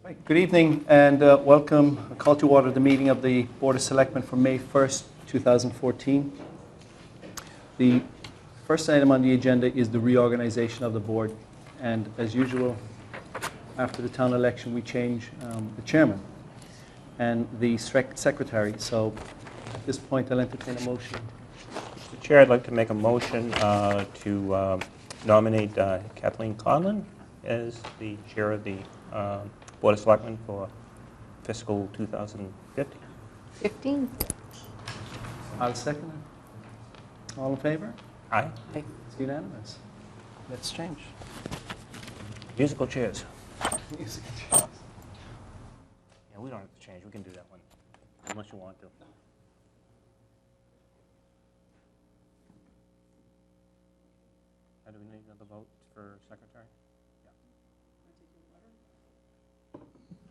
Right. Good evening and welcome. I call to order the meeting of the Board of Selectmen for May 1st, 2014. The first item on the agenda is the reorganization of the board. And as usual, after the town election, we change the chairman and the secretary. So at this point, I'll entertain a motion. Mr. Chair, I'd like to make a motion to nominate Kathleen Conlon as the chair of the Board of Selectmen for fiscal 2015. 15. I'll second it. All in favor? Aye. It's unanimous. Let's change. Musical chairs. Yeah, we don't have to change. We can do that one, unless you want to. Do we need another vote for secretary?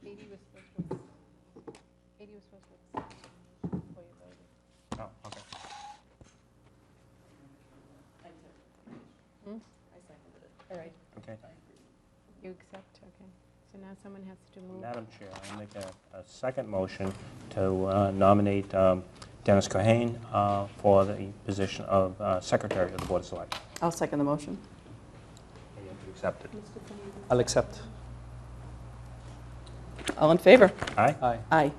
Katie was supposed to accept before you voted. Oh, okay. I seconded it. All right. Okay. You accept? Okay. So now someone has to move. Madam Chair, I make a second motion to nominate Dennis Cohane for the position of secretary of the Board of Selectmen. I'll second the motion. And you have to accept it. I'll accept. All in favor? Aye? Aye. Aye.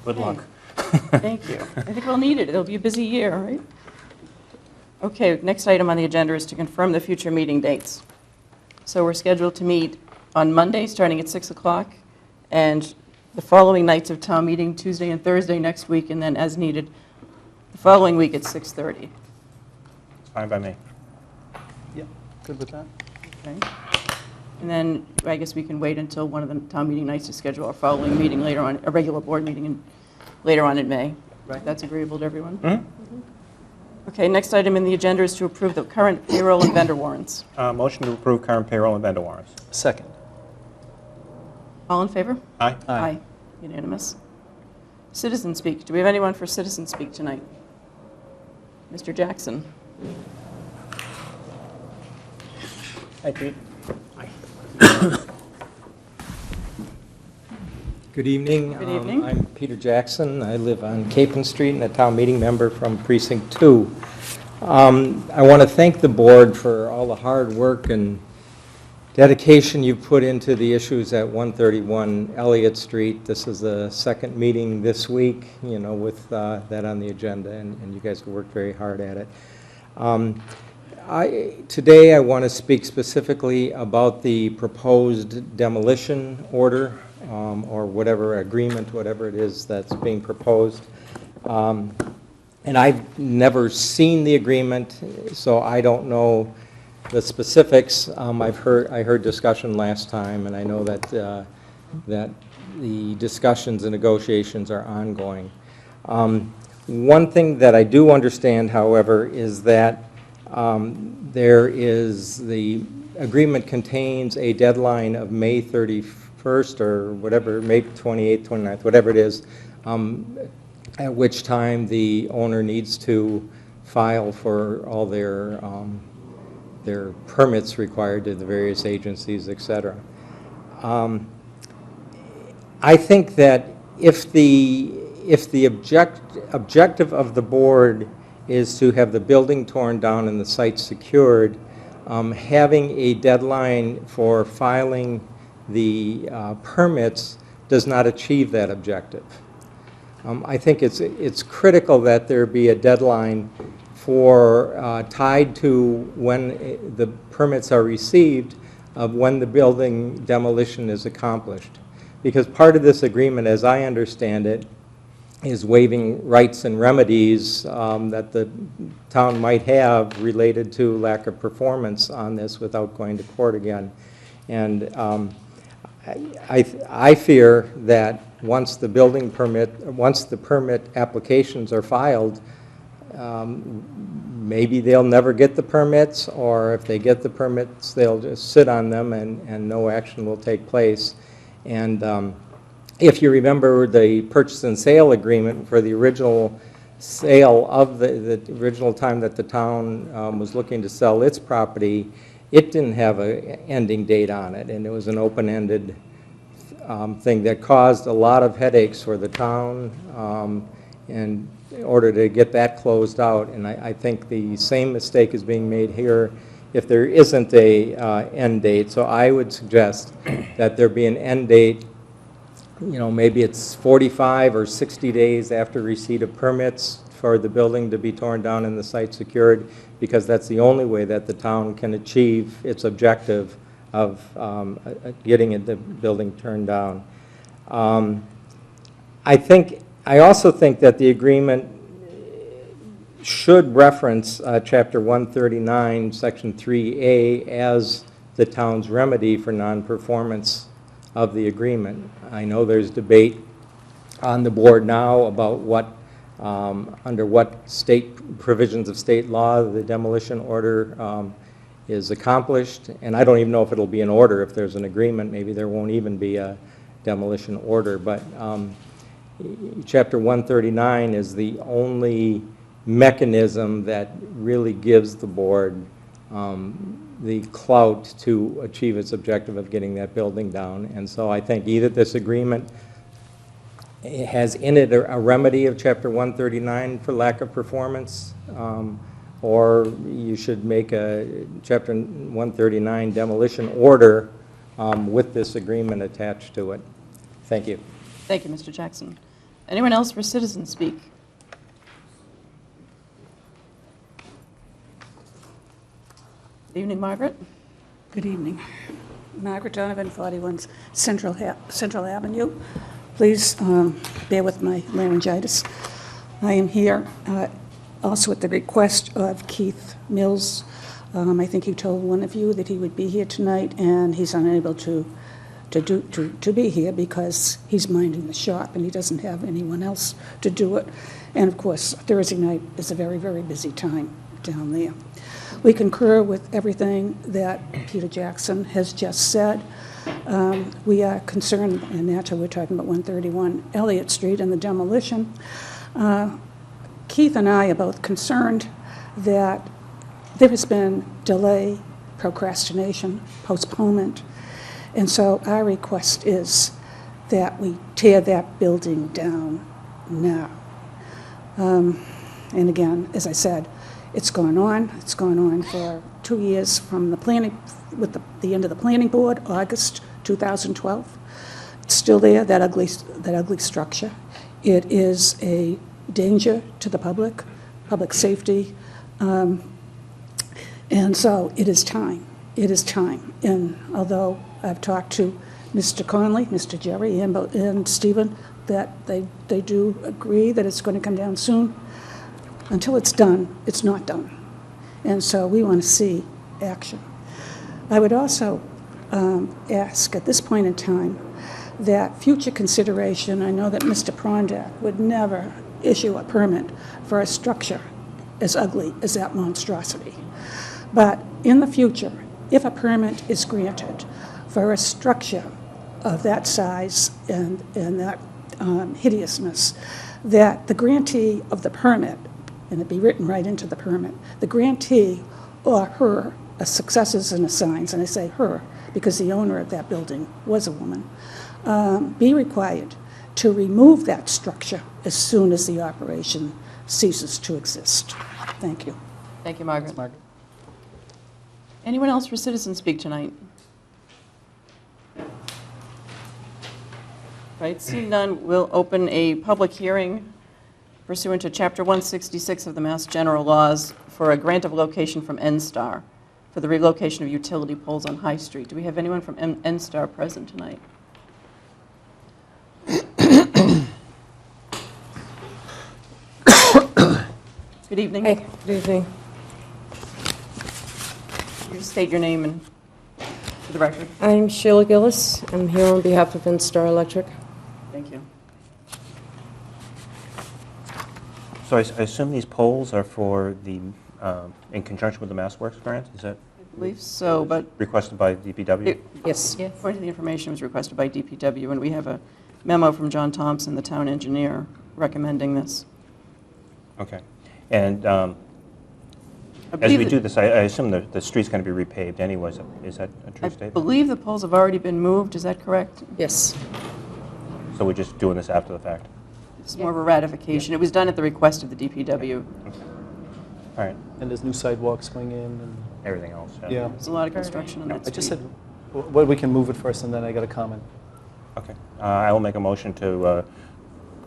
Good luck. Thank you. I think we'll need it. It'll be a busy year, right? Okay, next item on the agenda is to confirm the future meeting dates. So we're scheduled to meet on Monday, starting at 6 o'clock, and the following nights of town meeting, Tuesday and Thursday next week, and then as needed, the following week at 6:30. It's fine by me. Yeah, good with that. Okay? And then I guess we can wait until one of the town meeting nights to schedule our following meeting later on, a regular board meeting later on in May. Right. That's agreeable to everyone? Hmm? Okay, next item in the agenda is to approve the current payroll and vendor warrants. Motion to approve current payroll and vendor warrants. Second. All in favor? Aye. Aye. Unanimous. Citizen speak. Do we have anyone for citizen speak tonight? Mr. Jackson. Hi, Pete. Good evening. Good evening. I'm Peter Jackson. I live on Capon Street and a town meeting member from Precinct 2. I want to thank the board for all the hard work and dedication you've put into the issues at 131 Elliott Street. This is the second meeting this week, with that on the agenda, and you guys have worked very hard at it. Today I want to speak specifically about the proposed demolition order, or whatever agreement, whatever it is that's being proposed. And I've never seen the agreement, so I don't know the specifics. I heard discussion last time, and I know that that the discussions and negotiations are ongoing. One thing that I do understand, however, is that the agreement contains a deadline of May 31st or whatever, May 28th, 29th, whatever it is, at which time the owner needs to file for all their permits required to the various agencies, et cetera. I think that if the objective of the board is to have the building torn down and the site secured, having a deadline for filing the permits does not achieve that objective. I think it's critical that there be a deadline for tied to when the permits are received of when the building demolition is accomplished. Because part of this agreement, as I understand it, is waiving rights and remedies that the town might have related to lack of performance on this without going to court again. And I fear that once the permit applications are filed, maybe they'll never get the permits, or if they get the permits, they'll just sit on them and no action will take place. And if you remember the purchase and sale agreement for the original sale of the original time that the town was looking to sell its property, it didn't have an ending date on it, and it was an open-ended thing that caused a lot of headaches for the town in order to get that closed out. And I think the same mistake is being made here if there isn't a end date. So I would suggest that there be an end date. You know, maybe it's 45 or 60 days after receipt of permits for the building to be torn down and the site secured, because that's the only way that the town can achieve its objective of getting the building turned down. I also think that the agreement should reference Chapter 139, Section 3A as the town's remedy for non-performance of the agreement. I know there's debate on the board now about what, under what state provisions of state law the demolition order is accomplished, and I don't even know if it'll be an order. If there's an agreement, maybe there won't even be a demolition order, but Chapter 139 is the only mechanism that really gives the board the clout to achieve its objective of getting that building down. And so I think either this agreement has in it a remedy of Chapter 139 for lack of performance, or you should make a Chapter 139 demolition order with this agreement attached to it. Thank you. Thank you, Mr. Jackson. Anyone else for citizen speak? Evening, Margaret. Good evening. Margaret Donovan, 41 Central Avenue. Please bear with my laryngitis. I am here also at the request of Keith Mills. I think he told one of you that he would be here tonight, and he's unable to be here because he's minding the shop and he doesn't have anyone else to do it. And of course, Thursday night is a very, very busy time down there. We concur with everything that Peter Jackson has just said. We are concerned, and naturally we're talking about 131 Elliott Street and the demolition. Keith and I are both concerned that there has been delay, procrastination, postponement, and so our request is that we tear that building down now. And again, as I said, it's gone on. It's gone on for 2 years from the planning, with the end of the planning board, August 2012. It's still there, that ugly structure. It is a danger to the public safety, and so it is time. It is time. And although I've talked to Mr. Conley, Mr. Jerry, and Stephen, that they do agree that it's going to come down soon, until it's done, it's not done. And so we want to see action. I would also ask at this point in time that future consideration, I know that Mr. Prondak would never issue a permit for a structure as ugly as that monstrosity. But in the future, if a permit is granted for a structure of that size and that hideousness, that the grantee of the permit, and it be written right into the permit, the grantee or her successors and assigns, and I say her because the owner of that building was a woman, be required to remove that structure as soon as the operation ceases to exist. Thank you. Thank you, Margaret. Anyone else for citizen speak tonight? Right, seeing none, we'll open a public hearing pursuant to Chapter 166 of the Mass General Laws for a grant of location from NSTAR for the relocation of utility poles on High Street. Do we have anyone from NSTAR present tonight? Good evening. Hey, good evening. You state your name and for the record. I'm Sheila Gillis. I'm here on behalf of NSTAR Electric. Thank you. So I assume these poles are for the, in conjunction with the MassWorks grant? Is that I believe so, but requested by DPW? Yes. according to the information was requested by DPW, and we have a memo from John Thompson, the town engineer, recommending this. Okay. And as believe we that- do this, I assume the street's going to be repaved anyways. Is that a true I statement? believe the poles have already been moved, is that correct? Yes. So we're just doing this after the fact? It's more of a ratification. It was done at the request of the DPW. All right. And there's new sidewalks going in, and, Everything else? yeah. There's a lot of construction on that I street. just said, well, we can move it first, and then I got a comment. Okay. I will make a motion to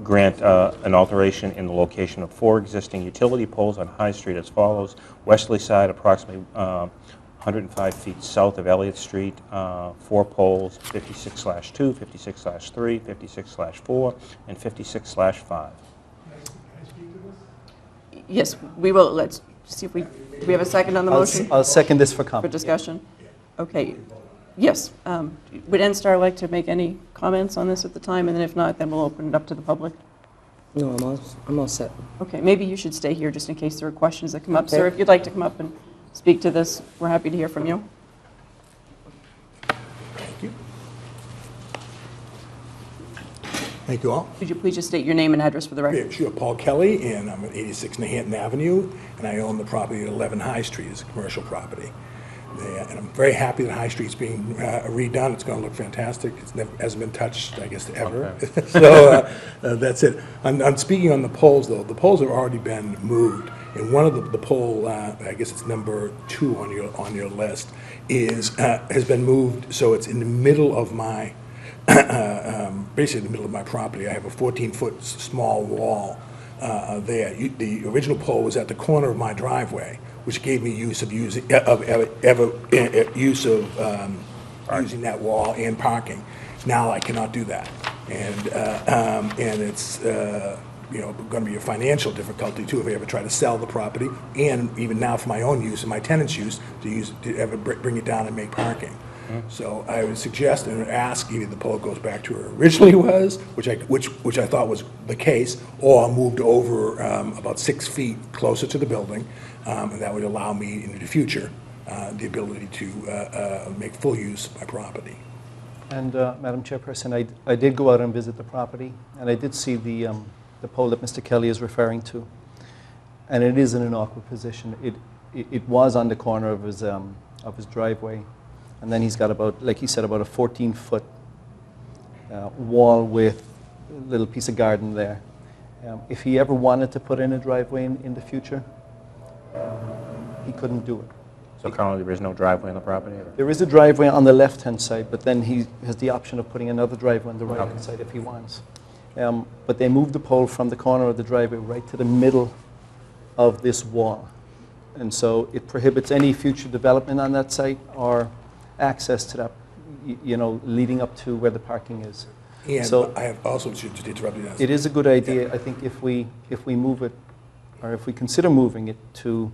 grant an alteration in the location of 4 existing utility poles on High Street as follows. Westerly side, approximately 105 feet south of Elliott Street, 4 poles, 56/2, 56/3, 56/4, and 56/5. Yes, we will, let's see if we, do we have a second on the motion I'll second this for for comment. discussion? Okay, yes. Would NSTAR like to make any comments on this at the time? And then if not, then we'll open it up to the public. No, I'm all set. Okay, maybe you should stay here just in case there are questions that come up. Okay. Sir, if you'd like to come up and speak to this, we're happy to hear from you. Thank you all. Could you please just state your name and address for the record? Yeah, sure, Paul Kelly, and I'm at 86 Nahanton Avenue, and I own the property at 11 High Street. It's a commercial property. And I'm very happy that High Street's being redone. It's going to look fantastic. It's never, hasn't been touched, I guess, ever. Okay. So that's it. I'm speaking on the poles, though. The poles have already been moved. And one of the pole, I guess it's number 2 on your list, has been moved, so it's in the middle of my basically the middle of my property. I have a 14-foot small wall there. The original pole was at the corner of my driveway, which gave me using that wall and parking. Now I cannot do that, and it's going to be a financial difficulty too if I ever try to sell the property, and even now for my own use and my tenants' use to ever bring it down and make parking. So I would suggest and ask either the pole goes back to where it originally was, which I thought was the case, or moved over about 6 feet closer to the building, and that would allow me in the future the ability to make full use of my property. And Madam Chairperson, I did go out and visit the property, and I did see the pole that Mr. Kelly is referring to, and it is in an awkward position. It was on the corner of his driveway, and then he's got about, like he said, about a 14-foot wall with a little piece of garden there. If he ever wanted to put in a driveway in the future, he couldn't do it. So currently there is no driveway on the property? Or? There is a driveway on the left-hand side, but then he has the option of putting another driveway on the right-hand side if he wants. But they moved the pole from the corner of the driveway right to the middle of this wall. And so it prohibits any future development on that site or access to that, leading up to where the parking is. And So- I have also, just interrupt you, It is a good idea. I think if we move it, or if we consider moving it to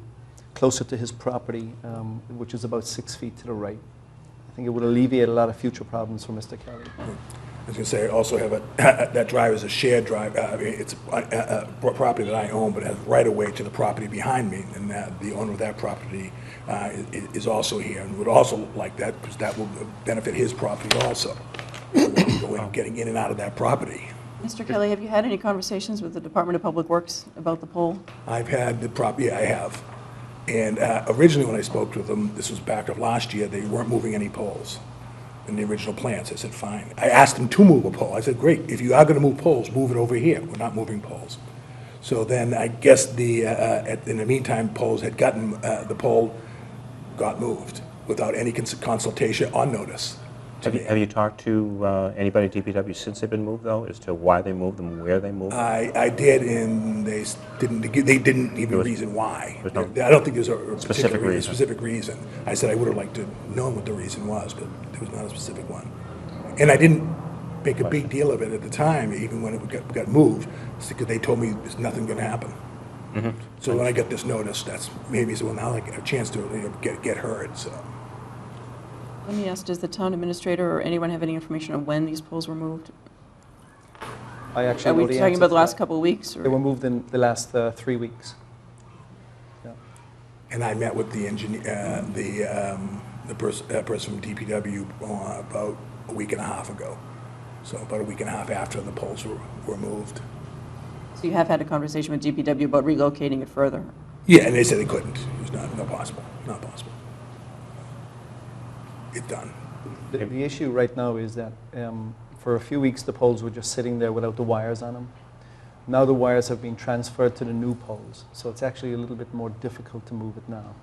closer to his property, which is about 6 feet to the right, I think it would alleviate a lot of future problems for Mr. Kelly. I was going to say, I also have that drive is a shared drive. It's a property that I own, but it has right of way to the property behind me, and the owner of that property is also here, and would also like that, because that will benefit his property also, getting in and out of that property. Mr. Kelly, have you had any conversations with the Department of Public Works about the pole? I've had the property, I have. And originally when I spoke with them, this was back of last year, they weren't moving any poles in the original plans. I said, fine. I asked them to move a pole. I said, great, if you are going to move poles, move it over here. We're not moving poles. So then I guess in the meantime, poles had gotten, the pole got moved without any consultation or notice. Have you talked to anybody at DPW since they've been moved, though, as to why they moved them, where they moved them? I did, and they didn't even reason why. There's no I don't think there's a specific reason. specific reason. I said I would have liked to know what the reason was, but there was not a specific one. And I didn't make a big deal of it at the time, even when it got moved, because they told me there's nothing going to happen. Mm-hmm. So when I got this notice, that's maybe so now I get a chance to get heard. So. Let me ask, does the town administrator or anyone have any information on when these poles were moved? I actually Are we know the talking answer about to the last that. couple of weeks? Or? They were moved in the last 3 weeks. Yeah. And I met with the engineer, the person from DPW about a week and a half ago. So about a week and a half after the poles were moved. So you have had a conversation with DPW about relocating it further? Yeah, and they said they couldn't. It was not possible, not possible. It's done. The issue right now is that for a few weeks, the poles were just sitting there without the wires on them. Now the wires have been transferred to the new poles, so it's actually a little bit more difficult to move it now.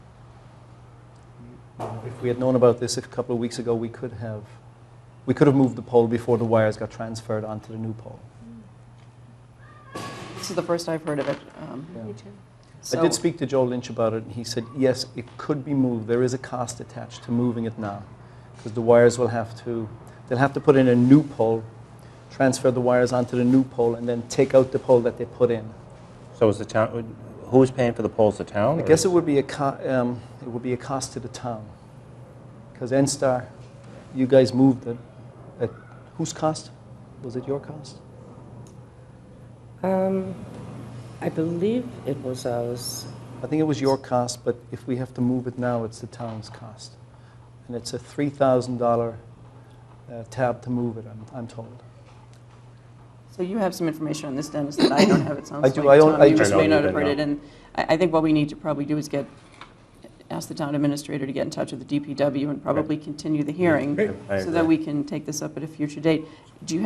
If we had known about this a couple of weeks ago, we could have moved the pole before the wires got transferred onto the new pole. This is the first I've heard of it. Yeah. Me too. I did speak to Joe Lynch about it, and he said, yes, it could be moved. There is a cost attached to moving it now, because the wires they'll have to put in a new pole, transfer the wires onto the new pole, and then take out the pole that they put in. So is the town, who's paying for the poles, the town? I guess it would be a cost to the town, because NSTAR, you guys moved it. At whose cost? Was it your cost? I believe it was ours. I think it was your cost, but if we have to move it now, it's the town's cost. And it's a $3,000 tab to move it, I'm told. So you have some information on this, Dennis, that I don't have, it sounds I like. do. I don't- Tom, I you do. just I may don't not have even heard it, know. and I think what we need to probably do is ask the town administrator to get in touch with the DPW and probably continue the hearing, Great. I so that agree. we can take this up at a future date. Do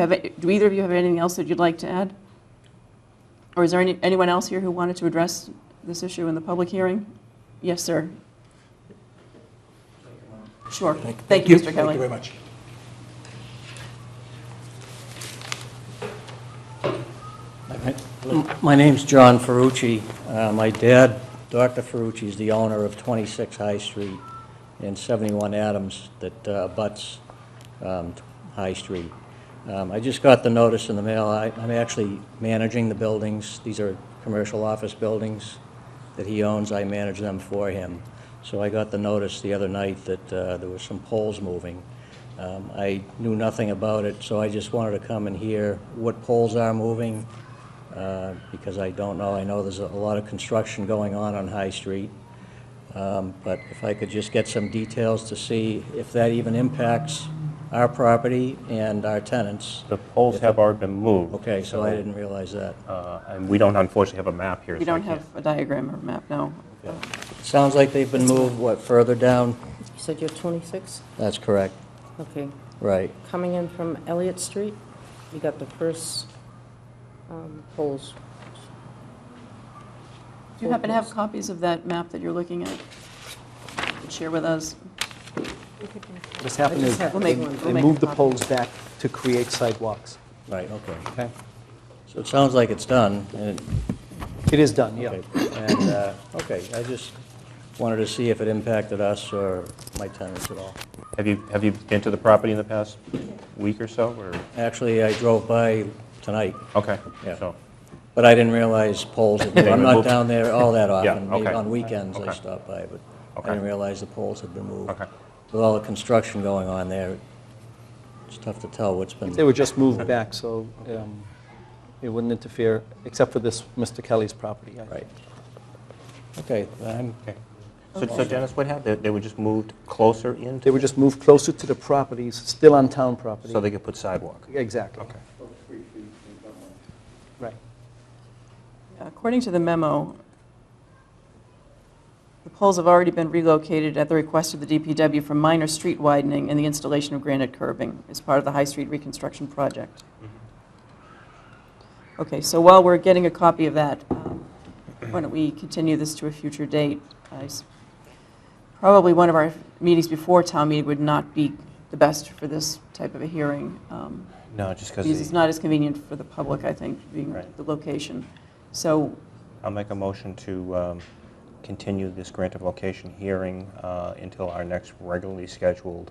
either of you have anything else that you'd like to add? Or is there anyone else here who wanted to address this issue in the public hearing? Yes, sir. Sure. Thank you, Mr. Thank Kelly. you very much. My name's John Ferrucci. My dad, Dr. Ferrucci, is the owner of 26 High Street and 71 Adams that abuts High Street. I just got the notice in the mail. I'm actually managing the buildings. These are commercial office buildings that he owns. I manage them for him. So I got the notice the other night that there were some poles moving. I knew nothing about it, so I just wanted to come and hear what poles are moving, because I don't know. I know there's a lot of construction going on High Street, but if I could just get some details to see if that even impacts our property and our tenants. The poles have already been moved. Okay, so I didn't realize that. And we don't unfortunately have a map here. We so I don't can't- have a diagram or map, no. Sounds like they've been moved, what, further down? You said you're 26? That's correct, Okay. right. Coming in from Elliott Street, you got the first poles. Do you happen to have copies of that map that you're looking at? Share with us. What's happened is We'll make they one. We'll they make a moved the copy. poles back to create sidewalks. Right, okay. Okay? So it sounds like it's done, and It is done, yeah. okay, I just wanted to see if it impacted us or my tenants at all. Have you been to the property in the past week or so, or? Actually, I drove by tonight, Okay, Yeah. so, but I didn't realize poles had moved. I'm not down there all that Yeah, often. Maybe okay. on weekends I Okay. stop by, but I Okay. didn't realize the poles had been moved. okay. With all the construction going on there, it's tough to tell what's been... They were just moved back, so it wouldn't interfere, except for this Mr. Kelly's property. I think. Right. Okay, I'm... Okay. So Dennis, what happened? They were just moved closer in, They were just moved closer to the properties, still on town property. so they could put sidewalk? Exactly. Okay. Right. According to the memo, the poles have already been relocated at the request of the DPW for minor street widening and the installation of granite curbing as part of the High Street reconstruction project. Okay, so while we're getting a copy of that, why don't we continue this to a future date? Probably one of our meetings before town meeting would not be the best for this type of a hearing. No, just Because it's because not as convenient for the public, I think, being Right. the location. So, I'll make a motion to continue this grant of location hearing until our next regularly scheduled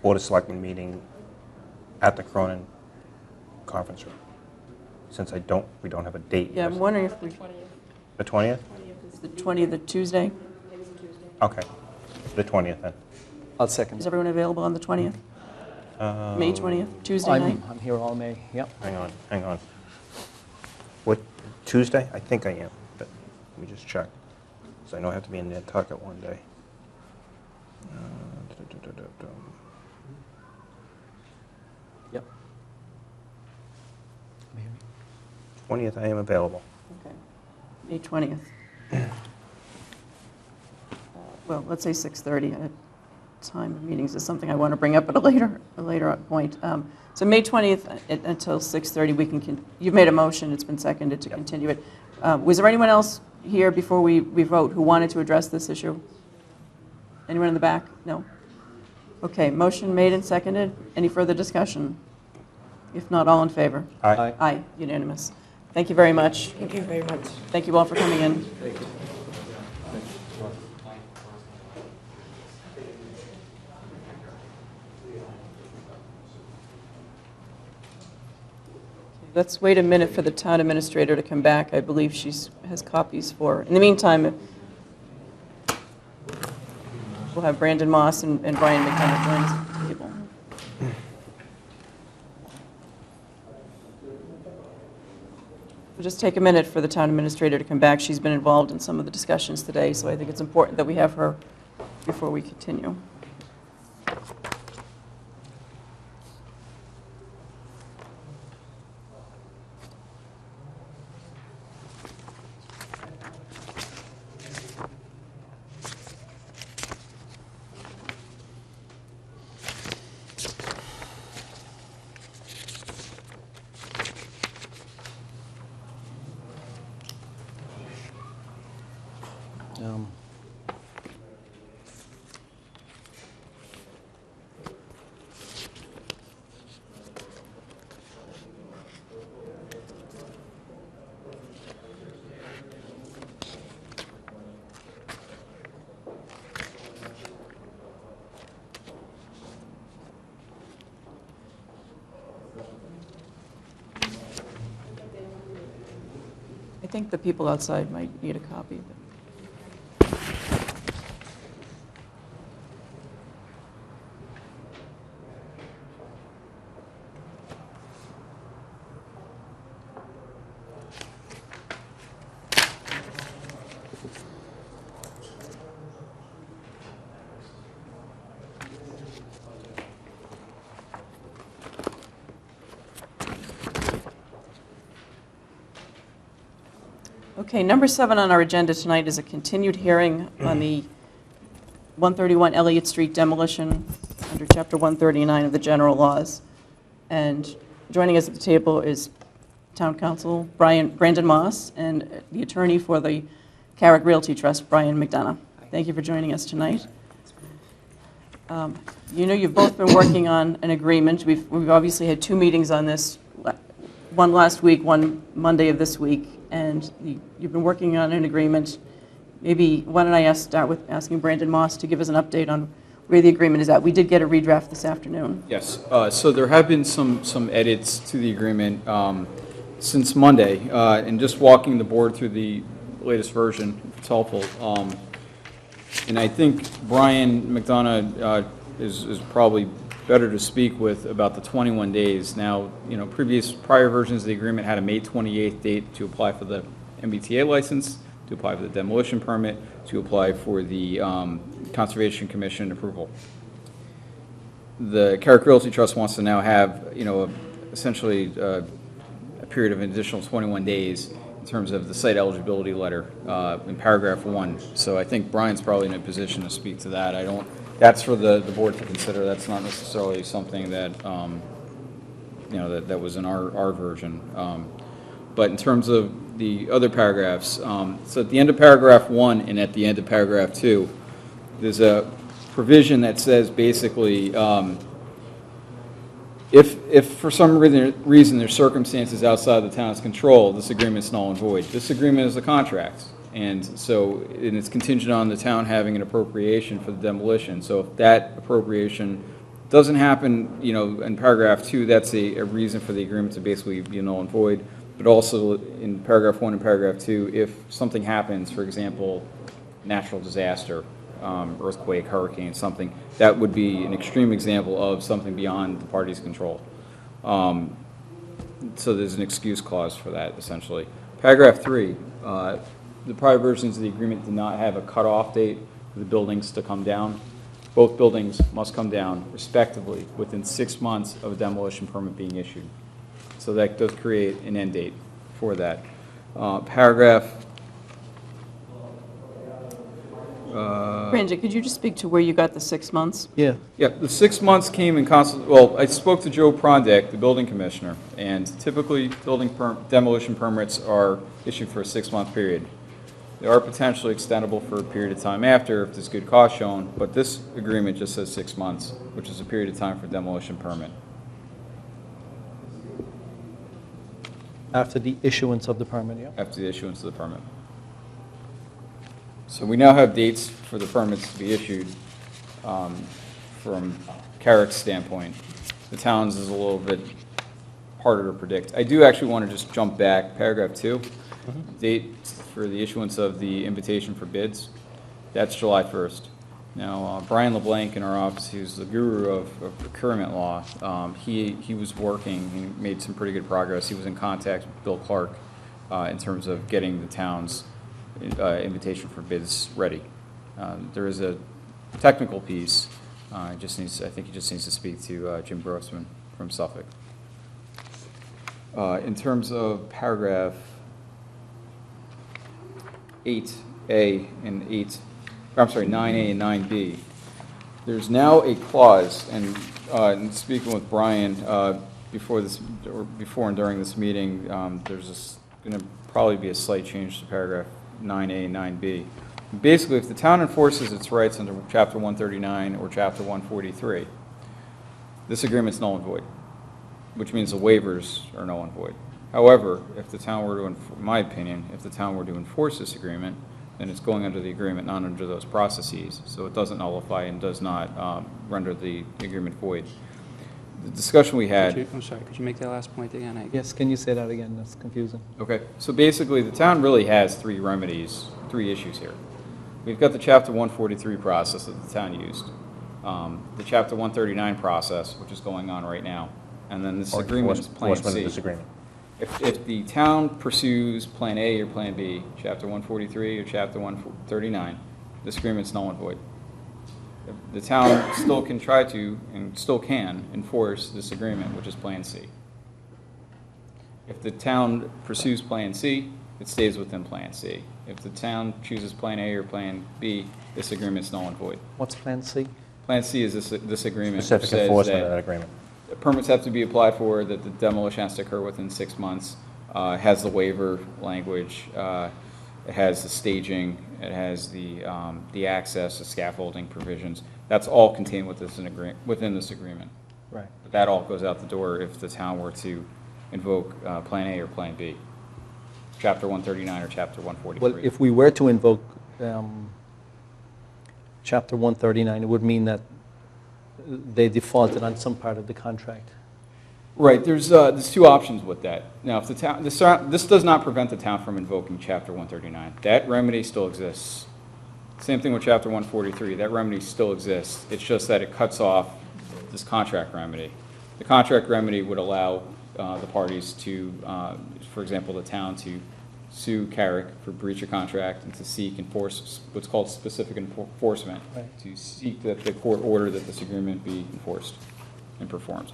Board of Selectmen meeting at the Cronin Conference Room, since we don't have a date. yeah, I'm wondering if we, The 20th? is the 20th, the Tuesday? Okay, the 20th then. I'll second. Is everyone available on the 20th? May 20th, Tuesday night? I'm here all May, yep. Hang on. What, Tuesday? I think I am, but let me just check. So I know I have to be in Nantucket one day. Yep. 20th, I am available. Okay. May 20th. Well, let's say 6:30 at a time of meetings is something I want to bring up at a later point. So May 20th until 6:30, we can, you've made a motion, it's been seconded to continue it. Was there anyone else here before we vote who wanted to address this issue? Anyone in the back? No? Okay, motion made and seconded. Any further discussion? If not, all in favor? Aye. Aye, unanimous. Thank you very much. Thank you very much. Thank you all for coming in. Let's wait a minute for the town administrator to come back. I believe she has copies for. In the meantime, we'll have Brandon Moss and Brian McDonough join us at the table. We'll just take a minute for the town administrator to come back. She's been involved in some of the discussions today, so I think it's important that we have her before we continue. I think the people outside might need a copy of it. Okay, number 7 on our agenda tonight is a continued hearing on the 131 Elliott Street demolition under Chapter 139 of the General Laws. And joining us at the table is Town Council Brandon Moss and the attorney for the Carrick Realty Trust, Brian McDonough. Thank you for joining us tonight. You know, you've both been working on an agreement. We've obviously had 2 meetings on this, one last week, one Monday of this week. And you've been working on an agreement. Maybe, why don't I start with asking Brandon Moss to give us an update on where the agreement is at. We did get a redraft this afternoon. Yes, so there have been some edits to the agreement since Monday, and just walking the board through the latest version, if it's helpful. And I think Brian McDonough is probably better to speak with about the 21 days. Now, you know, prior versions of the agreement had a May 28th date to apply for the MBTA license, to apply for the demolition permit, to apply for the Conservation Commission approval. The Carrick Realty Trust wants to now have, you know, essentially a period of an additional 21 days in terms of the site eligibility letter in paragraph 1. So I think Brian's probably in a position to speak to that. That's for the board to consider. That's not necessarily something that, you know, that was in our version. But in terms of the other paragraphs, so at the end of paragraph 1 and at the end of paragraph 2, there's a provision that says basically, if for some reason there's circumstances outside the town's control, this agreement's null and void. This agreement is a contract. And so, and it's contingent on the town having an appropriation for the demolition. So if that appropriation doesn't happen, you know, in paragraph 2, that's a reason for the agreement to basically be null and void. But also in paragraph 1 and paragraph 2, if something happens, for example, natural disaster, earthquake, hurricane, something, that would be an extreme example of something beyond the party's control. So there's an excuse clause for that, essentially. Paragraph 3, the prior versions of the agreement did not have a cutoff date for the buildings to come down. Both buildings must come down, respectively, within 6 months of a demolition permit being issued. So that does create an end date for that. Paragraph... Ranjit, could you just speak to where you got the 6 months? Yeah. Yeah, the 6 months came in well, I spoke to Joe Prondak, the building commissioner, and typically demolition permits are issued for a 6-month period. They are potentially extendable for a period of time after if there's good cause shown, but this agreement just says 6 months, which is a period of time for demolition permit. After the issuance of the permit, yeah? After the issuance of the permit. So we now have dates for the permits to be issued. From Carrick's standpoint, the town's is a little bit harder to predict. I do actually want to just jump back, paragraph 2, date for the issuance of the invitation for bids. That's July 1st. Now, Brian LeBlanc in our office, who's the guru of procurement law, he was working, he made some pretty good progress. He was in contact with Bill Clark in terms of getting the town's invitation for bids ready. There is a technical piece. I think he just needs to speak to Jim Grossman from Suffolk. In terms of paragraph 8A and 9A and 9B, there's now a clause, and in speaking with Brian before and during this meeting, there's going to probably be a slight change to paragraph 9A and 9B. Basically, if the town enforces its rights under Chapter 139 or Chapter 143, this agreement's null and void, which means the waivers are null and void. However, if the town were to, in my opinion, if the town were to enforce this agreement, then it's going under the agreement, not under those processes. So it doesn't nullify and does not render the agreement void. The discussion we had... I'm sorry, could you make that last point again? Yes, can you say that again? That's confusing. Okay, so basically the town really has 3 remedies, 3 issues here. We've got the Chapter 143 process that the town used, the Chapter 139 process, which is going on right now, and then this agreement is Plan C. If the town pursues Plan A or Plan B, Chapter 143 or Chapter 139, this agreement's null and void. The town still can try to, and still can, enforce this agreement, which is Plan C. If the town pursues Plan C, it stays within Plan C. If the town chooses Plan A or Plan B, this agreement's null and void. What's Plan C? Plan C is this agreement. Specific says enforcement of that that agreement. permits have to be applied for, that the demolition has to occur within 6 months. It has the waiver language. It has the staging. It has the access, the scaffolding provisions. That's all contained within this agreement. Right. But that all goes out the door if the town were to invoke Plan A or Plan B, Chapter 139 or Chapter 143. Well, if we were to invoke Chapter 139, it would mean that they defaulted on some part of the contract. Right. There's 2 options with that. Now, if the town, this does not prevent the town from invoking Chapter 139. That remedy still exists. Same thing with Chapter 143. That remedy still exists. It's just that it cuts off this contract remedy. The contract remedy would allow the parties to, for example, the town to sue Carrick for breach of contract and to seek what's called specific enforcement, right, to seek that the court order that this agreement be enforced and performed.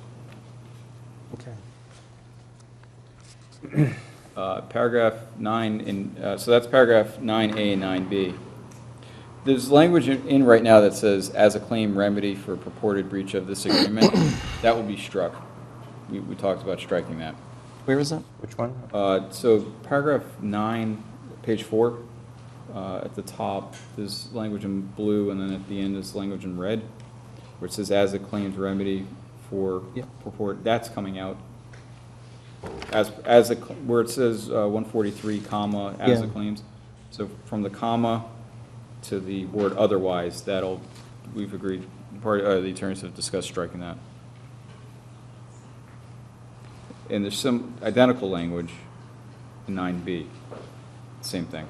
Okay. Paragraph 9, so that's paragraph 9A and 9B. There's language in right now that says, as a claim remedy for purported breach of this agreement. That will be struck. We talked about striking that. Where is it? Which one? So paragraph 9, page 4, at the top, there's language in blue, and then at the end is language in red, where it says, as a claimed remedy for purport. That's coming out. Where it says 143, comma, as a claims. So from the comma to the word otherwise, we've agreed, the attorneys have discussed striking that. And there's some identical language in 9B, same thing.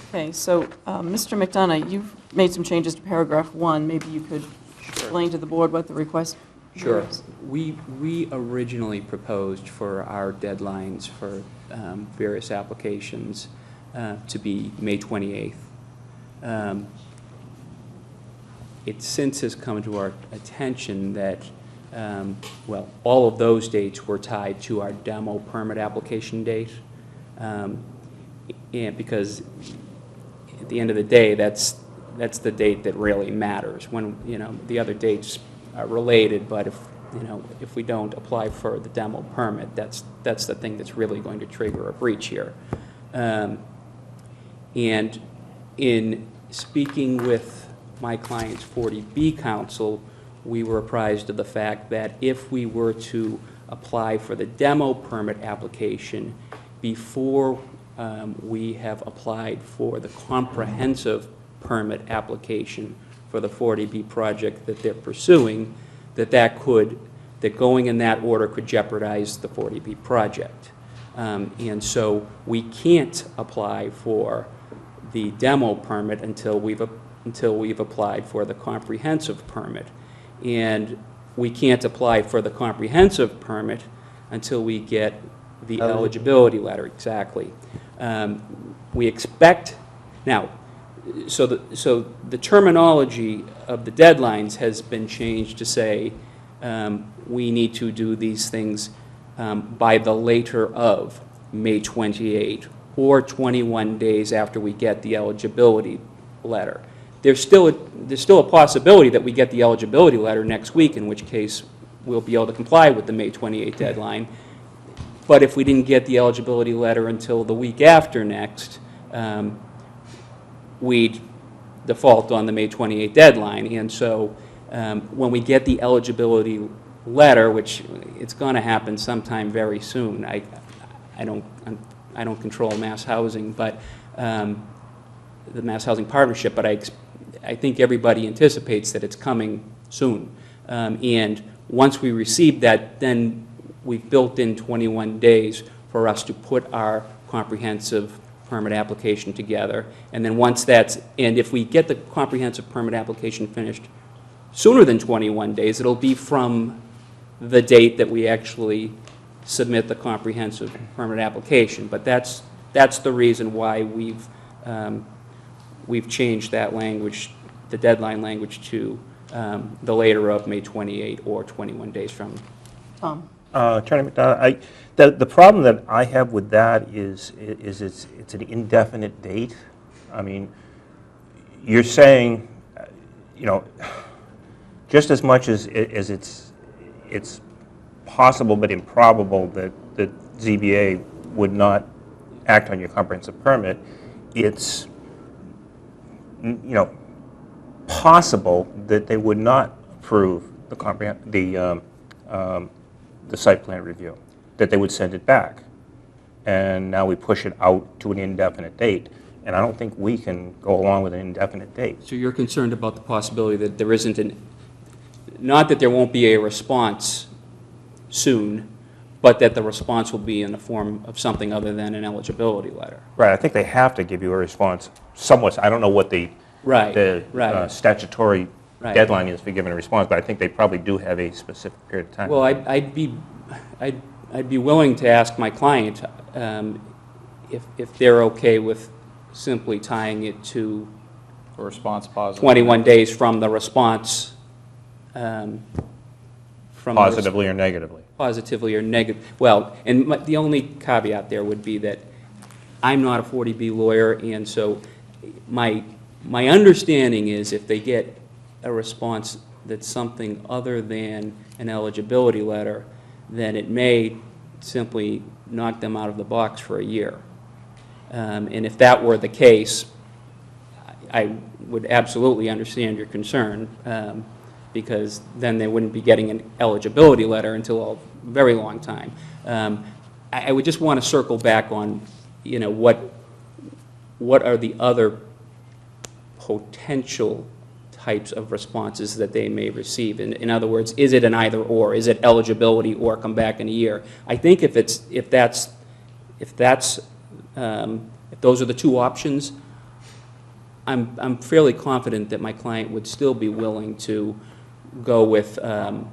Okay, so Mr. McDonough, you've made some changes to paragraph 1. Maybe you could explain to the board what the request is. We originally proposed for our deadlines for various applications to be May 28th. It since has come to our attention that well, all of those dates were tied to our demo permit application date. And because at the end of the day, that's the date that really matters. When, the other dates are related, but if we don't apply for the demo permit, that's the thing that's really going to trigger a breach here. And in speaking with my client's 40B counsel, we were apprised of the fact that if we were to apply for the demo permit application before we have applied for the comprehensive permit application for the 40B project that they're pursuing, that going in that order could jeopardize the 40B project. And so we can't apply for the demo permit until we've applied for the comprehensive permit. And we can't apply for the comprehensive permit until we get the eligibility letter, exactly. We expect, now, so the terminology of the deadlines has been changed to say we need to do these things by the later of May 28 or 21 days after we get the eligibility letter. There's still a possibility that we get the eligibility letter next week, in which case we'll be able to comply with the May 28 deadline. But if we didn't get the eligibility letter until the week after next, we'd default on the May 28 deadline. And so when we get the eligibility letter, which it's going to happen sometime very soon, I don't control Mass Housing, but the Mass Housing Partnership, but I think everybody anticipates that it's coming soon. And once we receive that, then we've built in 21 days for us to put our comprehensive permit application together. And then and if we get the comprehensive permit application finished sooner than 21 days, it'll be from the date that we actually submit the comprehensive permit application. But that's the reason why we've changed that language, the deadline language, to the later of May 28 or 21 days from. Tom? Attorney McDonough, the problem that I have with that is it's an indefinite date. I mean, you're saying, just as much as it's possible but improbable that the ZBA would not act on your comprehensive permit, it's possible that they would not approve the site plan review, that they would send it back. And now we push it out to an indefinite date. And I don't think we can go along with an indefinite date. So you're concerned about the possibility that there isn't not that there won't be a response soon, but that the response will be in the form of something other than an eligibility letter. Right, I think they have to give you a response somewhat. I don't know what the statutory deadline is for giving a response, but I think they probably do have a specific period of time. Well, I'd be willing to ask my client if they're okay with simply tying it to A response positive. 21 days from the response. Positively or negatively? Positively or negative. Well, and the only caveat there would be that I'm not a 40B lawyer, and so my understanding is if they get a response that's something other than an eligibility letter, then it may simply knock them out of the box for a year. And if that were the case, I would absolutely understand your concern, because then they wouldn't be getting an eligibility letter until a very long time. I would just want to circle back on, what are the other potential types of responses that they may receive. In other words, is it an either or? Is it eligibility or come back in a year? I think if those are the two options, I'm fairly confident that my client would still be willing to go with a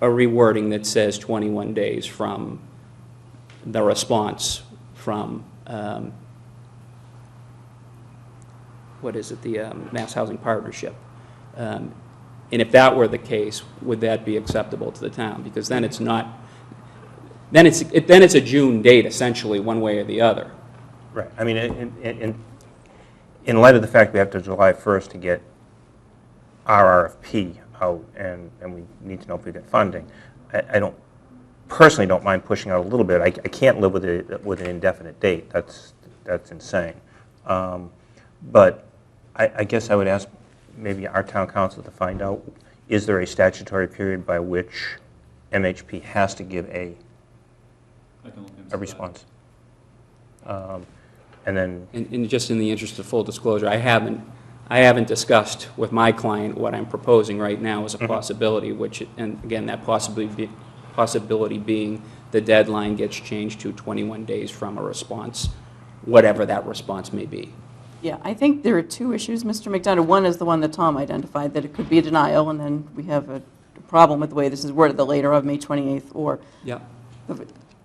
rewording that says 21 days from the response from the Mass Housing Partnership. And if that were the case, would that be acceptable to the town? Because then it's not, then it's a June date, essentially, one way or the other. Right. I mean, in light of the fact we have to July 1st to get our RFP out, and we need to know if we get funding, I don't, personally don't mind pushing out a little bit. I can't live with an indefinite date. That's insane. But I guess I would ask maybe our town council to find out, is there a statutory period by which MHP has to give a response? And then... And just in the interest of full disclosure, I haven't discussed with my client what I'm proposing right now as a possibility, which, and again, that possibility being the deadline gets changed to 21 days from a response, whatever that response may be. Yeah, I think there are two issues, Mr. McDonough. One is the one that Tom identified, that it could be a denial, and then we have a problem with the way this is worded, the later of May 28th, or... Yeah.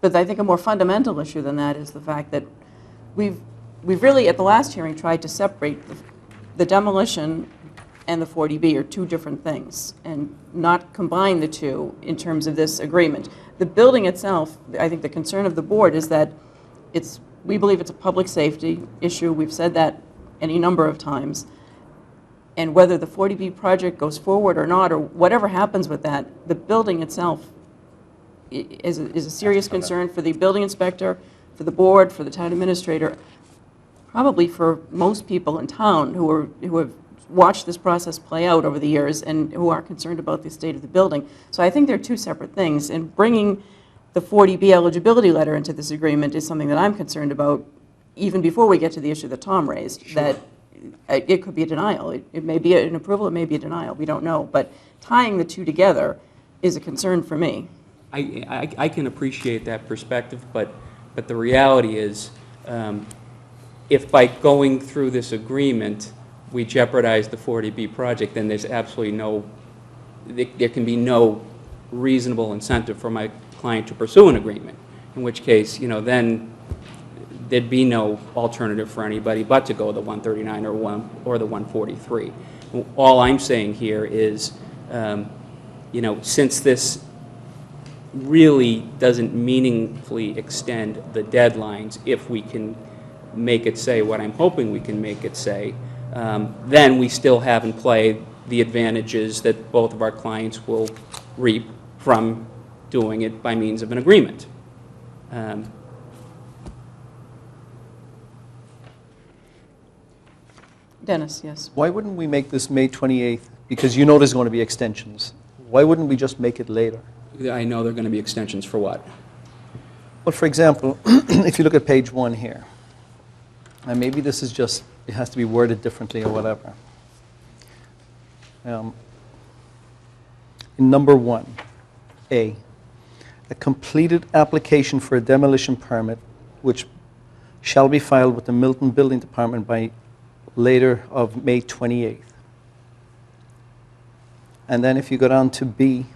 But I think a more fundamental issue than that is the fact that we've really, at the last hearing, tried to separate the demolition and the 40B are two different things, and not combine the two in terms of this agreement. The building itself, I think the concern of the board is that we believe it's a public safety issue. We've said that any number of times. And whether the 40B project goes forward or not, or whatever happens with that, the building itself is a serious concern for the building inspector, for the board, for the town administrator, probably for most people in town who have watched this process play out over the years and who are concerned about the state of the building. So I think they're two separate things. And bringing the 40B eligibility letter into this agreement is something that I'm concerned about, even before we get to the issue that Tom raised, sure, that it could be a denial. It may be an approval, it may be a denial, we don't know. But tying the two together is a concern for me. I can appreciate that perspective, but the reality is, if by going through this agreement, we jeopardize the 40B project, then there's absolutely there can be no reasonable incentive for my client to pursue an agreement, in which case, then there'd be no alternative for anybody but to go the 139 or the 143. All I'm saying here is, since this really doesn't meaningfully extend the deadlines, if we can make it say what I'm hoping we can make it say, then we still have in play the advantages that both of our clients will reap from doing it by means of an agreement. Dennis, yes. Why wouldn't we make this May 28th? Because you know there's going to be extensions. Why wouldn't we just make it later? I know there are going to be extensions for what? Well, for example, if you look at page 1 here, and maybe this is just, it has to be worded differently or whatever. In number 1, A completed application for a demolition permit which shall be filed with the Milton Building Department by later of May 28th. And then if you go down to B,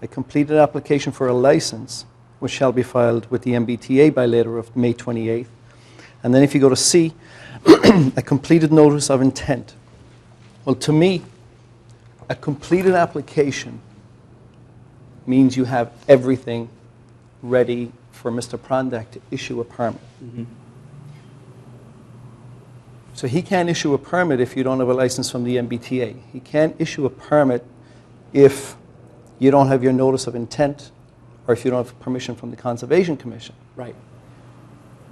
a completed application for a license which shall be filed with the MBTA by later of May 28th. And then if you go to C, a completed notice of intent. Well, to me, a completed application means you have everything ready for Mr. Prondak to issue a permit. Mm-hmm. So he can't issue a permit if you don't have a license from the MBTA. He can't issue a permit if you don't have your notice of intent or if you don't have permission from the Conservation Commission. Right.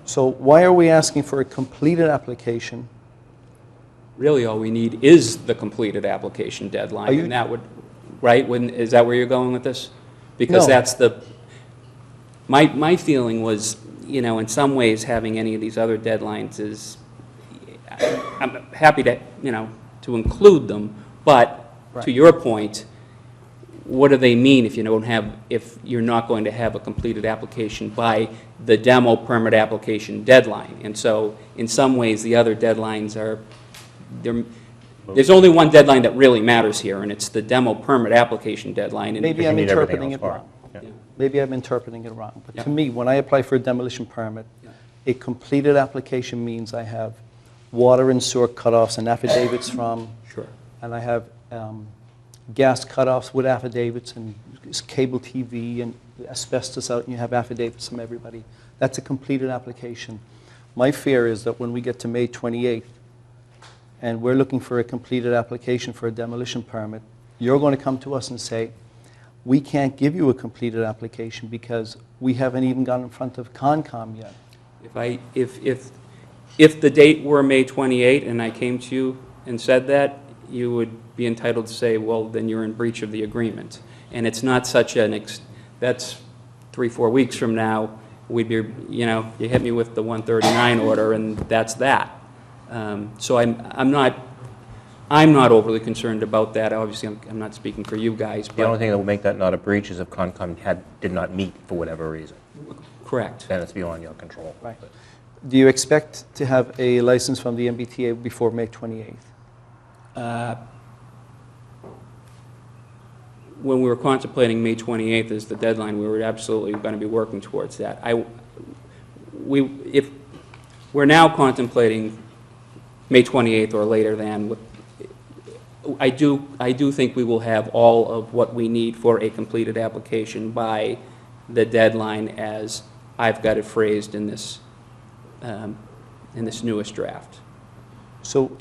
So why are we asking for a completed application? Really, all we need is the completed application deadline, and that would, right? Is that where you're going with this? Because No. that's my feeling was, in some ways having any of these other deadlines is, I'm happy to, to include them, but Right. to your point, what do they mean if if you're not going to have a completed application by the demo permit application deadline? And so, in some ways, the other deadlines are, there's only one deadline that really matters here, and it's the demo permit application deadline. And Maybe I'm need everything interpreting else it for it. wrong. Yeah. Maybe I'm interpreting it wrong. But Yeah. to me, when I apply for a demolition permit, a completed application means I have water and sewer cutoffs and affidavits from, Sure. and I have gas cutoffs with affidavits and cable TV and asbestos out, and you have affidavits from everybody. That's a completed application. My fear is that when we get to May 28th, and we're looking for a completed application for a demolition permit, you're going to come to us and say, we can't give you a completed application because we haven't even gone in front of Concom yet. If the date were May 28 and I came to you and said that, you would be entitled to say, well, then you're in breach of the agreement. And it's not such that's 3-4 weeks from now, we'd be, you hit me with the 139 order and that's that. So I'm not overly concerned about that. Obviously, I'm not speaking for you guys, The only but thing that will make that not a breach is if Concom did not meet for whatever reason. correct. Then it's beyond your control. Right. Do you expect to have a license from the MBTA before May 28th? When we were contemplating May 28th as the deadline, we were absolutely going to be working towards that. If we're now contemplating May 28th or later than, I do think we will have all of what we need for a completed application by the deadline as I've got it phrased in this newest draft. So,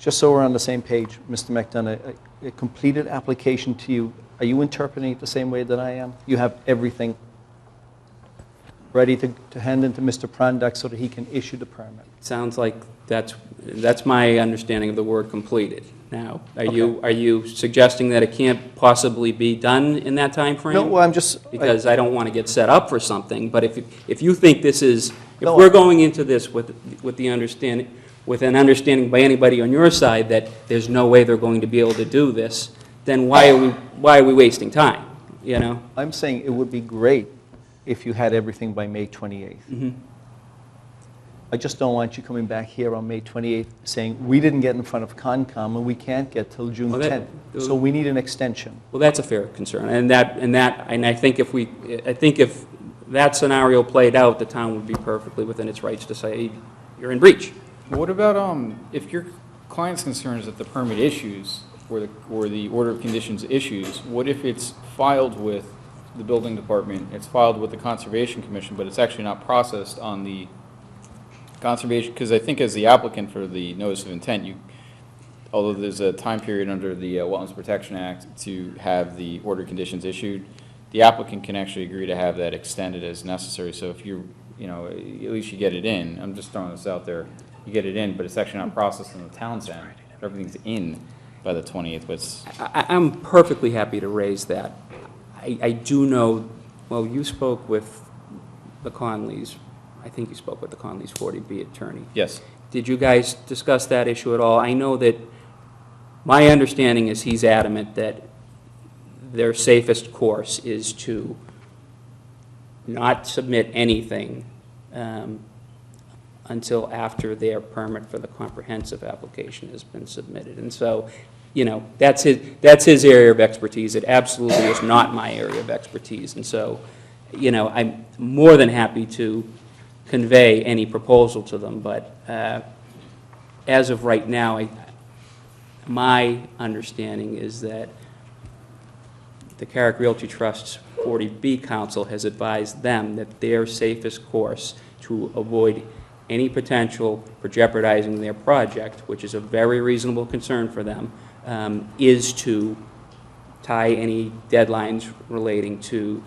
just so we're on the same page, Mr. McDonough, a completed application to you, are you interpreting it the same way that I am? You have everything ready to hand into Mr. Prandak so that he can issue the permit? Sounds like that's my understanding of the word completed. Now, are you suggesting that it can't possibly be done in that time frame? No, well, I'm just... Because I don't want to get set up for something, but if you think this is, if No, we're going into this with an understanding by anybody on your side that there's no way they're going to be able to do this, then why are we wasting time, I'm saying it would be great if you had everything by May 28th. Mm-hmm. I just don't want you coming back here on May 28th saying, we didn't get in front of Concom and we can't get till June Well, 10th. So we need an extension. Well, that's a fair concern, and I think if that scenario played out, the town would be perfectly within its rights to say, you're in breach. What about, if your client's concern is that the permit issues, or the order of conditions issues, what if it's filed with the building department, it's filed with the Conservation Commission, but it's actually not processed on the Conservation, because I think as the applicant for the notice of intent, although there's a time period under the Wetlands Protection Act to have the order of conditions issued, the applicant can actually agree to have that extended as necessary. So if at least you get it in. I'm just throwing this out there. You get it in, but it's actually not processed on the town's end. Everything's in by the 28th, but I'm perfectly happy to raise that. I do know, well, you spoke with the Conleys. I think you spoke with the Conleys 40B attorney. yes. Did you guys discuss that issue at all? I know that my understanding is he's adamant that their safest course is to not submit anything until after their permit for the comprehensive application has been submitted. And so, that's his area of expertise. It absolutely is not my area of expertise. And so, I'm more than happy to convey any proposal to them, but as of right now, my understanding is that the Carrick Realty Trust's 40B Council has advised them that their safest course to avoid any potential for jeopardizing their project, which is a very reasonable concern for them, is to tie any deadlines relating to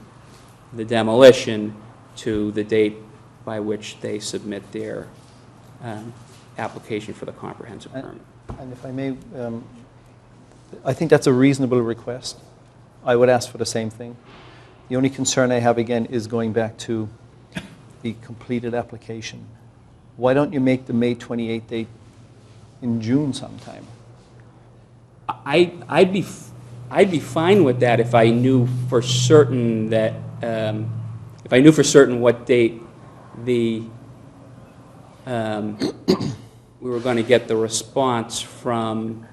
the demolition to the date by which they submit their application for the comprehensive permit. And if I may, I think that's a reasonable request. I would ask for the same thing. The only concern I have, again, is going back to the completed application. Why don't you make the May 28th date in June sometime? I'd be fine with that if I knew for certain that what date we were going to get the response from,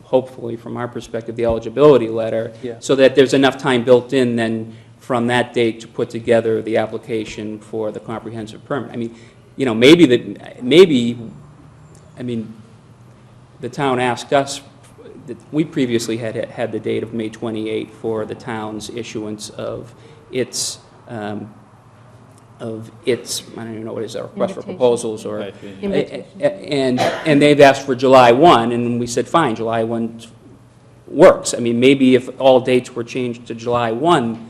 hopefully from our perspective, the eligibility letter, Yeah. so that there's enough time built in then from that date to put together the application for the comprehensive permit. I mean, maybe the town asked us, we previously had the date of May 28 for the town's issuance of its, I don't even know what it is, a request for Invitation. proposals or, Invitation. and they've asked for July 1, and we said, fine, July 1 works. I mean, maybe if all dates were changed to July 1,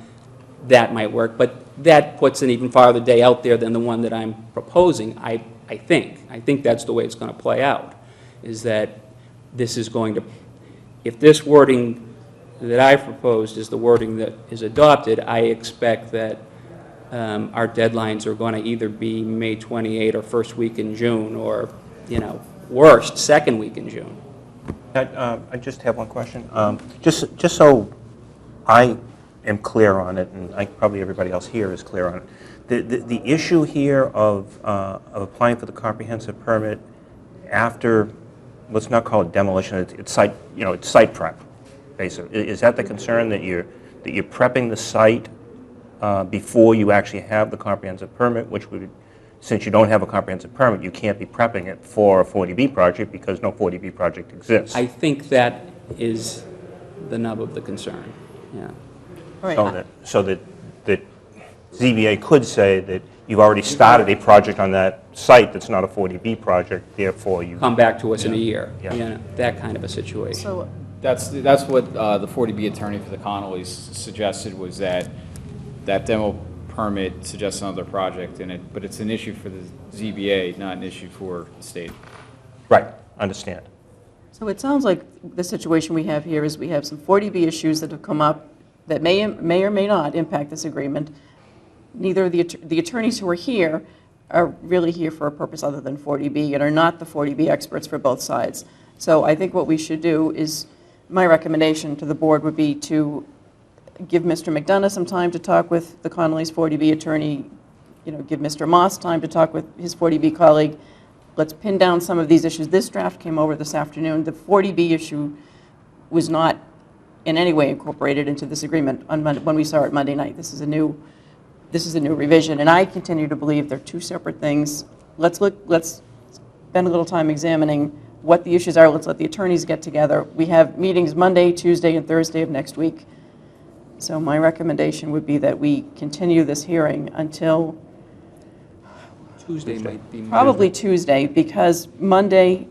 that might work, but that puts an even farther day out there than the one that I'm proposing, I think. I think that's the way it's going to play out, is that this is going to, if this wording that I proposed is the wording that is adopted, I expect that our deadlines are going to either be May 28 or first week in June, or, worst, second week in June. I just have one question. Just so I am clear on it, and probably everybody else here is clear on it, the issue here of applying for the comprehensive permit after, let's not call it demolition, it's site, it's site prep, basically. Is that the concern, that you're prepping the site before you actually have the comprehensive permit, which would, since you don't have a comprehensive permit, you can't be prepping it for a 40B project because no 40B project exists? I think that is the nub of the concern, yeah. All right. So that ZBA could say that you've already started a project on that site that's not a 40B project, therefore you... Come back to us in a year, Yeah. that kind of a situation. So, That's what the 40B attorney for the Connollys suggested, was that demo permit suggests another project in it, but it's an issue for the ZBA, not an issue for the state. Right, understand. so it sounds like the situation we have here is we have some 40B issues that have come up that may or may not impact this agreement. Neither of the attorneys who are here are really here for a purpose other than 40B and are not the 40B experts for both sides. So I think what we should do is, my recommendation to the board would be to give Mr. McDonough some time to talk with the Connolly's 40B attorney, give Mr. Moss time to talk with his 40B colleague. Let's pin down some of these issues. This draft came over this afternoon. The 40B issue was not in any way incorporated into this agreement on Monday, when we saw it Monday night. This is a new revision, and I continue to believe they're two separate things. Let's spend a little time examining what the issues are. Let's let the attorneys get together. We have meetings Monday, Tuesday, and Thursday of next week. So my recommendation would be that we continue this hearing until Tuesday might be... probably Tuesday, because Monday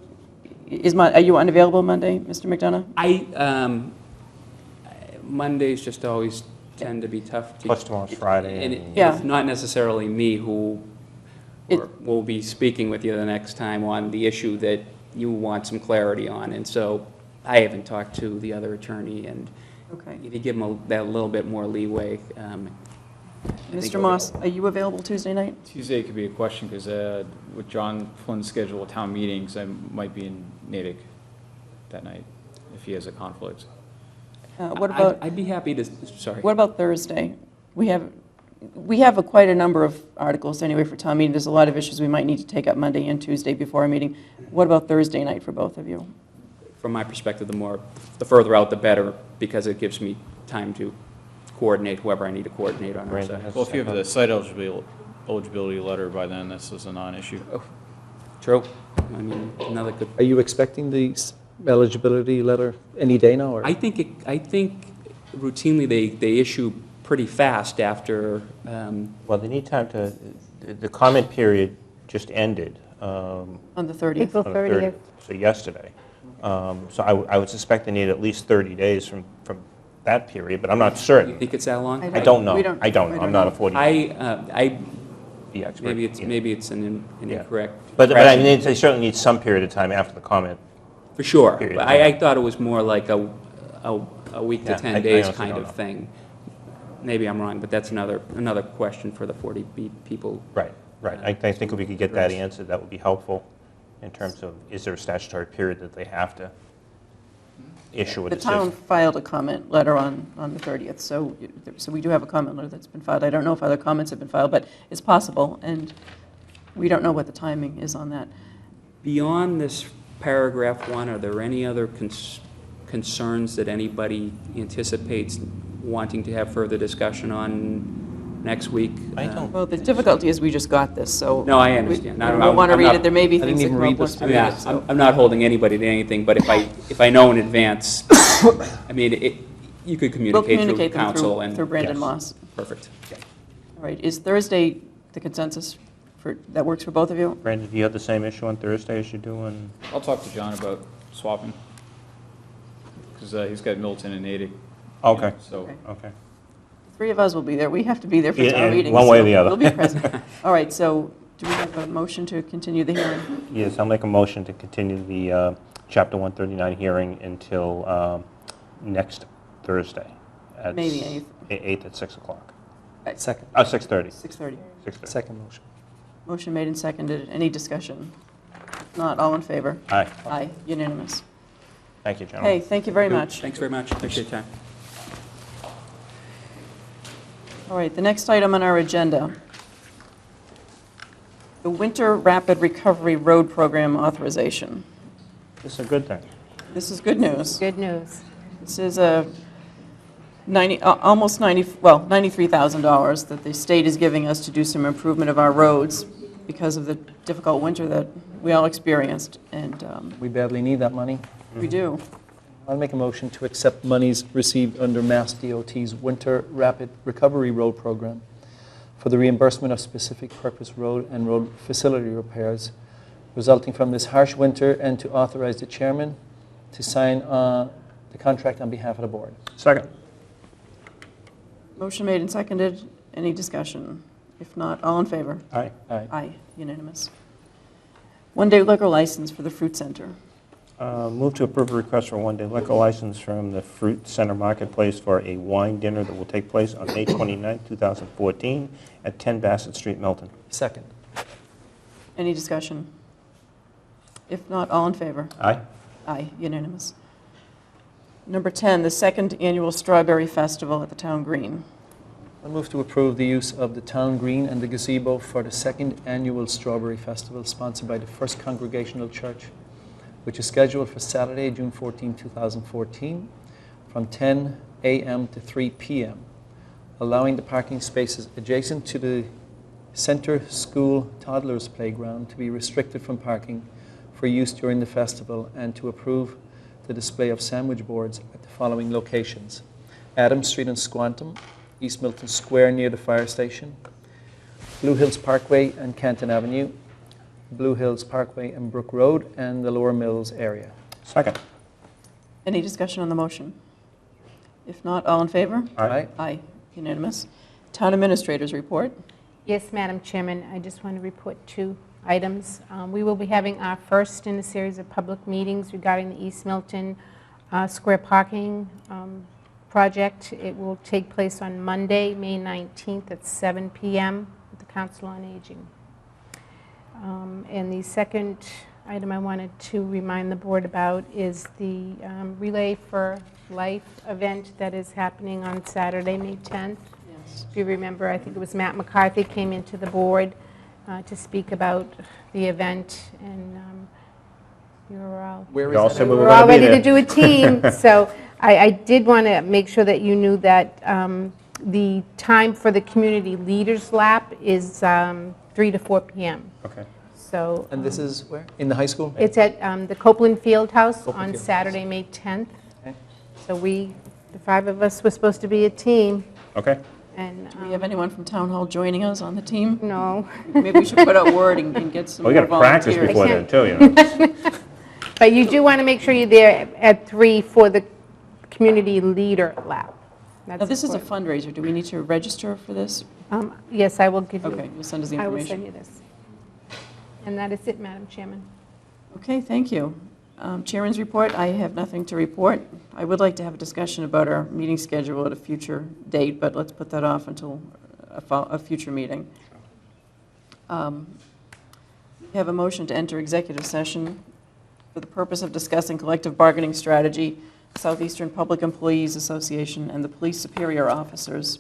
are you unavailable Monday, Mr. McDonough? Mondays just always tend to be tough. Plus tomorrow's Friday. And Yeah. it's not necessarily me who will be speaking with you the next time on the issue that you want some clarity on. And so I haven't talked to the other attorney, and Okay. to give him that little bit more leeway. Mr. Moss, are you available Tuesday night? Tuesday could be a question, because with John Flynn's schedule of town meetings, I might be in Natick that night, if he has a conflict. What about I'd be happy to, sorry. What about Thursday? We have quite a number of articles anyway for town meeting. There's a lot of issues we might need to take up Monday and Tuesday before our meeting. What about Thursday night for both of you? From my perspective, the further out, the better, because it gives me time to coordinate whoever I need to coordinate on our Brandon side. has- Well, if you have the site eligibility letter by then, this is a non-issue. True. I mean, another good... Are you expecting the eligibility letter any day now? Or? I think routinely they issue pretty fast after... Well, they need time to, the comment period just ended. On the 30th? April on the 30th. So yesterday. So I would suspect they need at least 30 days from that period, but I'm not You certain. think it's that long? I don't know. We don't- I don't we know. don't I'm not a know. 40B expert. Maybe it's an Yeah. incorrect... But I mean, they certainly need some period of time after the comment. For sure. Period. But I thought it was more like a week to Yeah, 10 I days honestly kind don't of know. thing. Maybe I'm wrong, but that's another question for the 40B people. Right. I think if we could get that answered, that would be helpful in terms of, is there a statutory period that they have to issue a The decision? town filed a comment letter on the 30th, so we do have a comment letter that's been filed. I don't know if other comments have been filed, but it's possible, and we don't know what the timing is on that. Beyond this paragraph 1, are there any other concerns that anybody anticipates wanting to have further discussion on next week. I don't- Well, the difficulty is we just got this, so. No, I understand. We I'm- don't want to I'm read not- it. There may be I didn't things that even come read up once this. we I'm read not, it, so. I'm not holding anybody to anything, but if I know in advance, I mean, you could We'll communicate through communicate them council and. through Brandon yes. Moss. Perfect. All right, is Thursday the consensus that works for both of you? Brandon, do you have the same issue on Thursday as you do on? I'll talk to John about swapping, because he's got Milton and Natick. Okay, So, Okay. okay. Three of us will be there. We have to be there for Yeah, town yeah, meetings. one way or so the other. We'll be present. All right, so do we have a motion to continue the hearing? Yes, I'll make a motion to continue the Chapter 139 hearing until next Thursday. At May the 8th. 8th at 6 o'clock. Second. 6:30. 6:30. 6:30. Second motion. Motion made and seconded. Any discussion? If not, all in favor? Aye. Aye, unanimous. Thank you, gentlemen. Hey, thank you very much. Thanks very much. Appreciate your time. All right, the next item on our agenda, the Winter Rapid Recovery Road Program authorization. This is a good thing. This is good news. Good news. This is a almost $93,000 that the state is giving us to do some improvement of our roads because of the difficult winter that we all experienced, and We badly need that money. we do. I'll make a motion to accept monies received under Mass DOT's Winter Rapid Recovery Road Program for the reimbursement of specific purpose road and road facility repairs resulting from this harsh winter, and to authorize the chairman to sign the contract on behalf of the board. Second. Motion made and seconded. Any discussion? If not, all in favor? Aye. Aye. Aye, unanimous. One-day liquor license for the Fruit Center. Move to approve a request for a one-day liquor license from the Fruit Center Marketplace for a wine dinner that will take place on May 29, 2014, at 10 Bassett Street, Milton. Second. Any discussion? If not, all in favor? Aye. Aye, unanimous. Number 10, the second annual Strawberry Festival at the Town Green. I move to approve the use of the town green and the gazebo for the second annual Strawberry Festival sponsored by the First Congregational Church, which is scheduled for Saturday, June 14, 2014, from 10 a.m. to 3 p.m., allowing the parking spaces adjacent to the Center School Toddlers Playground to be restricted from parking for use during the festival, and to approve the display of sandwich boards at the following locations: Adams Street and Squantum, East Milton Square near the fire station, Blue Hills Parkway and Canton Avenue, Blue Hills Parkway and Brook Road, and the Lower Mills area. Second. Any discussion on the motion? If not, all in favor? Aye. Aye, unanimous. Town Administrators Report. Yes, Madam Chairman, I just want to report two items. We will be having our first in a series of public meetings regarding the East Milton Square Parking project. It will take place on Monday, May 19th at 7 p.m. at the Council on Aging. And the second item I wanted to remind the board about is the Relay for Life event that is happening on Saturday, May 10th. Yes. If you remember, I think it was Matt McCarthy came into the board to speak about the event, and you were all... Where We all is said that? we were We're all gonna be ready to there. do a team, so I did want to make sure that you knew that the time for the Community Leaders Lap is 3 to 4 p.m. Okay. So And this is where? In the high school? it's at the Copeland Field House Copeland on Field House. Saturday, May 10th. Okay. So the five of us were supposed to be a team, Okay. and Do we have anyone from Town Hall joining us on the team? no. Maybe we should put out word and get some Well, more we got to practice volunteers. before I then, too, you know. But you do want to make sure you're there at 3 for the Community Leader Lap. Now, this is a important. fundraiser. Do we need to register for this? Yes, I will give you. Okay, you'll send us the I will send information. you this. And that is it, Madam Chairman. Okay, thank you. Chairman's report, I have nothing to report. I would like to have a discussion about our meeting schedule at a future date, but let's put that off until a future meeting. We have a motion to enter executive session for the purpose of discussing collective bargaining strategy, Southeastern Public Employees Association, and the police superior officers,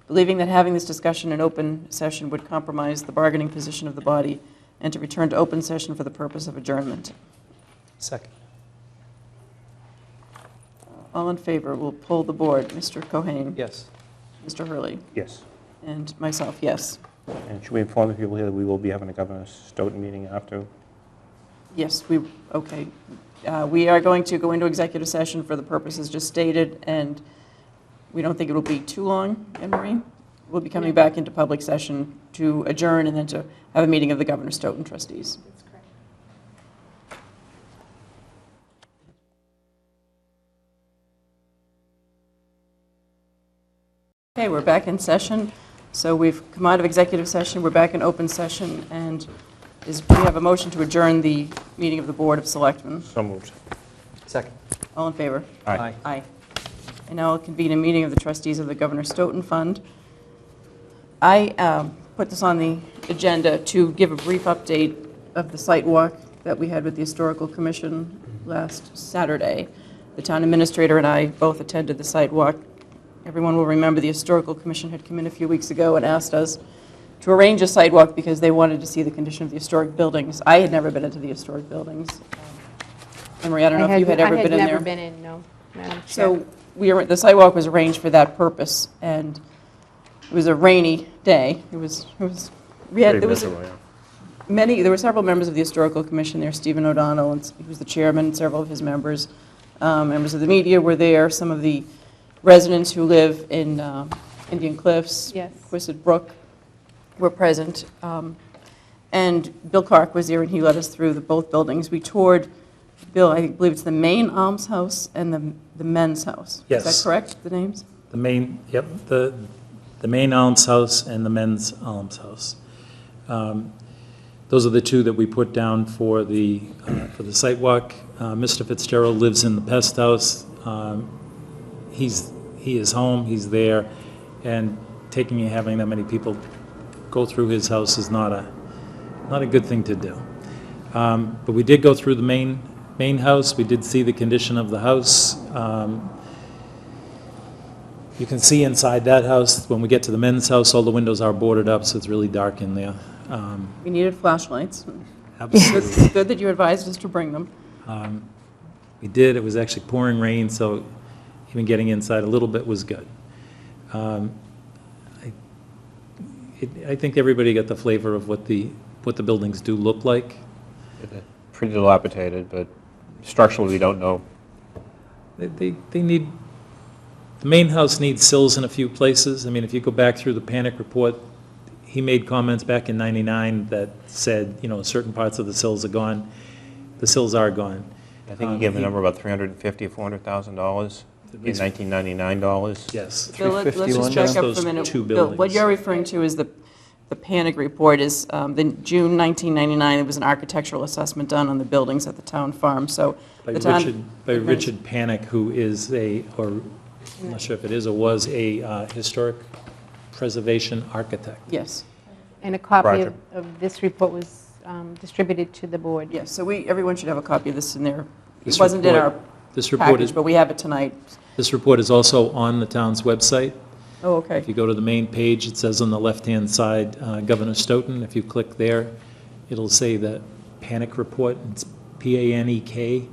believing that having this discussion in open session would compromise the bargaining position of the body, and to return to open session for the purpose of adjournment. Second. All in favor, we'll pull the board. Mr. Cohen? Yes. Mr. Hurley? Yes. And myself, yes. And should we inform the people here that we will be having a Governor Stoughton meeting after? Yes, okay. We are going to go into executive session for the purposes just stated, and we don't think it will be too long, Anne Marie. We'll be coming back into public session to adjourn and then to have a meeting of the Governor Stoughton trustees. That's correct. Okay, we're back in session. So we've come out of executive session, we're back in open session, and we have a motion to adjourn the meeting of the Board of Selectmen. So moved. Second. All in favor? Aye. Aye. And now I'll convene a meeting of the trustees of the Governor Stoughton Fund. I put this on the agenda to give a brief update of the site walk that we had with the Historical Commission last Saturday. The town administrator and I both attended the site walk. Everyone will remember the Historical Commission had come in a few weeks ago and asked us to arrange a site walk because they wanted to see the condition of the historic buildings. I had never been into the historic buildings. Emery, I don't know if you had ever been in there. I had never been in, no, Madam Chair. So the site walk was arranged for that purpose, and it was a rainy day. There were several members of the Historical Commission there. Stephen O'Donnell, and he was the chairman, and several of his members. Members of the media were there. Some of the residents who live in Indian Cliffs, Yes. Quistit Brook, were present. And Bill Clark was there, and he led us through both buildings. We toured, Bill, I believe it's the main almshouse and the men's house. Yes. Is that correct, the names? The main, yep, the main almshouse and the men's almshouse. Those are the two that we put down for the site walk. Mr. Fitzgerald lives in the pest house. He is home, he's there, and taking and having that many people go through his house is not a good thing to do. But we did go through the main house. We did see the condition of the house. You can see inside that house. When we get to the men's house, all the windows are boarded up, so it's really dark in there. We needed flashlights. Absolutely. It's good that you advised us to bring them. We did. It was actually pouring rain, so even getting inside a little bit was good. I think everybody got the flavor of what the buildings do look like. Pretty dilapidated, but structurally we don't know. They need, the main house needs sills in a few places. I mean, if you go back through the panic report, he made comments back in '99 that said, certain parts of the sills are gone. The sills are gone. I think he gave a number about $350,000 or $400,000 in 1999 dollars. Yes. Bill, let's just Just back up those for a minute. two Bill, what buildings. you're referring to is the panic report is the June 1999, there was an architectural assessment done on the buildings at the town farm, so By the town... Richard Panic, who is or I'm not sure if it is or was a historic preservation architect. Yes, And a copy Roger. of this report was distributed to the board. yes, so everyone should have a copy of this in there. It This wasn't in our report- This report package, but we have it tonight. This report is also on the town's website. Oh, okay. If you go to the main page, it says on the left-hand side, Governor Stoughton. If you click there, it'll say the Panic Report. It's P-A-N-E-K.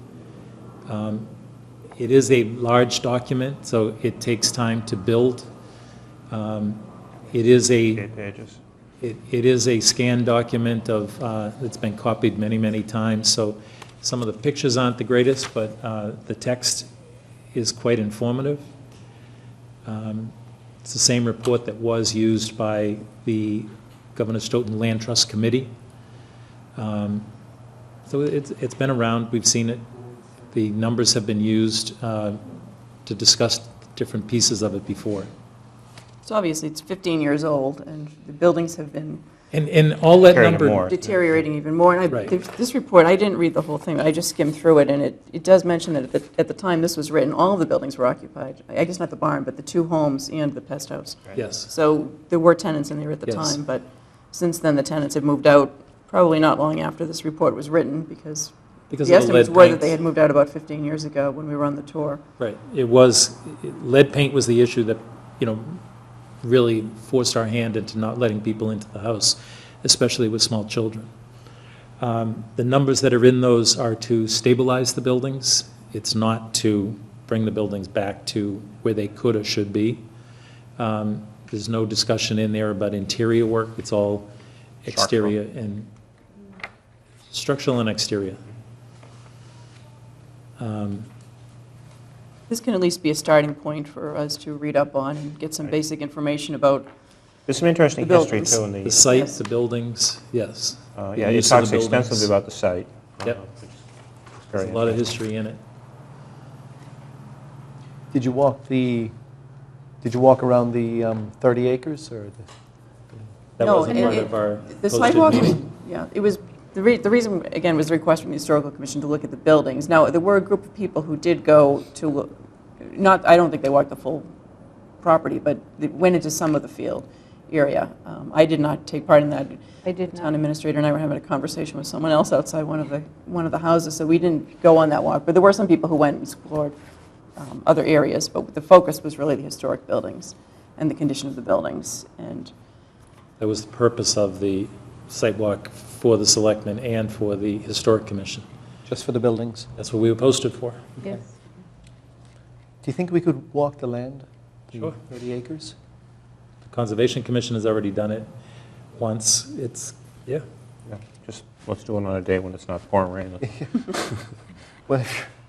It is a large document, so it takes time to build. It is 8 pages. It is a scanned document it's been copied many, many times, so some of the pictures aren't the greatest, but the text is quite informative. It's the same report that was used by the Governor Stoughton Land Trust Committee. So it's been around, we've seen it. The numbers have been used to discuss different pieces of it before. So obviously, it's 15 years old, and the buildings have been And all that Carrying number... more. deteriorating even more. And Right. this report, I didn't read the whole thing, I just skimmed through it, and it does mention that at the time this was written, all of the buildings were occupied. I guess not the barn, but the two homes and the pest house. Yes. So there were tenants in there at the Yes. time, but since then, the tenants have moved out, probably not long after this report was written, because Because the of the lead estimates were that paint. they had moved out about 15 years ago when we were on the tour. Right. Lead paint was the issue that, really forced our hand into not letting people into the house, especially with small children. The numbers that are in those are to stabilize the buildings. It's not to bring the buildings back to where they could or should be. There's no discussion in there about interior work. It's all exterior and structural and exterior. This can at least be a starting point for us to read up on and get some basic information about. There's some interesting The history, buildings. too, in the... The site, Yes. the buildings, yes. Yeah, The it use of talks the buildings. extensively about the site. Yep. Which is There's very a lot of interesting. history in it. Did you walk around the 30 acres, or? That No, wasn't and part it- of our The posted sidewalk, meeting. yeah, it was, the reason, again, was the request from the Historical Commission to look at the buildings. Now, there were a group of people who did go to look, not, I don't think they walked the full property, but they went into some of the field area. I did not take part in that. I did The not. town administrator and I were having a conversation with someone else outside one of the houses, so we didn't go on that walk. But there were some people who went and explored other areas, but the focus was really the historic buildings and the condition of the buildings. And That was the purpose of the site walk for the selectmen and for the historic commission. Just for the buildings? That's what we were posted for. Yes. Do you think we could walk the land? The Sure. 30 acres? The Conservation Commission has already done it once. It's, yeah. Yeah, just, let's do it on a day when it's not pouring rain. Well,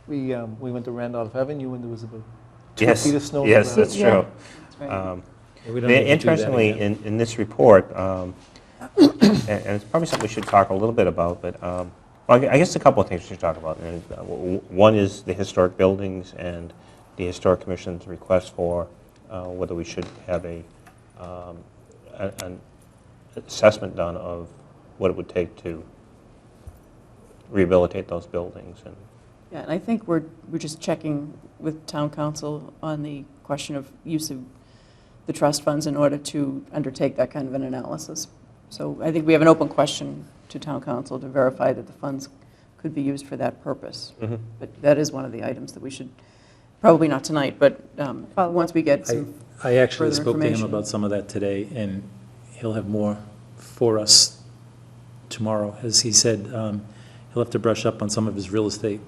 we went to Randolph Avenue and there was about 2 Yes, feet of snow. on the yes, ground. that's Yeah. true. that's right. We don't need to do that Interestingly, again. in this report, and it's probably something we should talk a little bit about, but, well, I guess a couple of things we should talk about. And, one is the historic buildings and the Historic Commission's request for whether we should have an assessment done of what it would take to rehabilitate those buildings. And Yeah, and I think we're just checking with town council on the question of use of the trust funds in order to undertake that kind of an analysis. So I think we have an open question to town council to verify that the funds could be used for that purpose. Mhm. But that is one of the items that we should, probably not tonight, but once we get some I actually further spoke to him information. about some of that today, and he'll have more for us tomorrow. As he said, he'll have to brush up on some of his real estate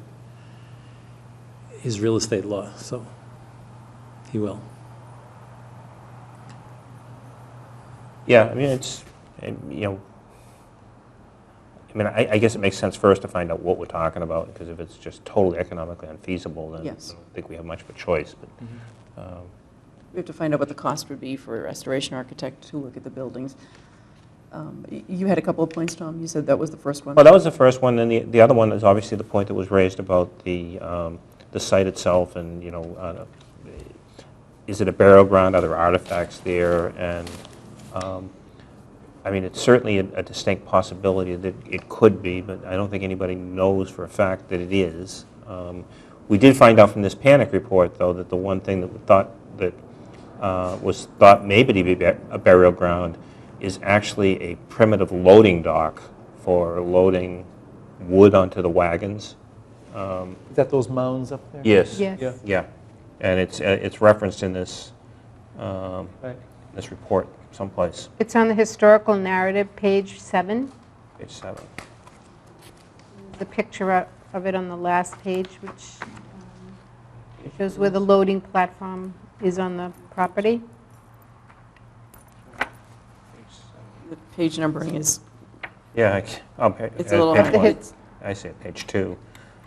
law, so he will. Yeah, I mean, it's, I guess it makes sense first to find out what we're talking about, because if it's just totally economically unfeasible, then I Yes. don't think we have much of a choice. But We have to find out what the cost would be for a restoration architect to look at the buildings. You had a couple of points, Tom. You said that was the first one. Well, that was the first one, and the other one is obviously the point that was raised about the site itself, and, is it a burial ground, are there artifacts there, and, I mean, it's certainly a distinct possibility that it could be, but I don't think anybody knows for a fact that it is. We did find out from this panic report, though, that the one thing that was thought maybe to be a burial ground is actually a primitive loading dock for loading wood onto the wagons. Is that those mounds up there? Yes. Yes. Yeah. Yeah, and it's referenced in this Right. this report someplace, It's on the historical narrative, page 7. page 7. The picture of it on the last page, which shows where the loading platform is on the property. The page numbering is, Yeah, it's a little hard. It's- I see it, page 2.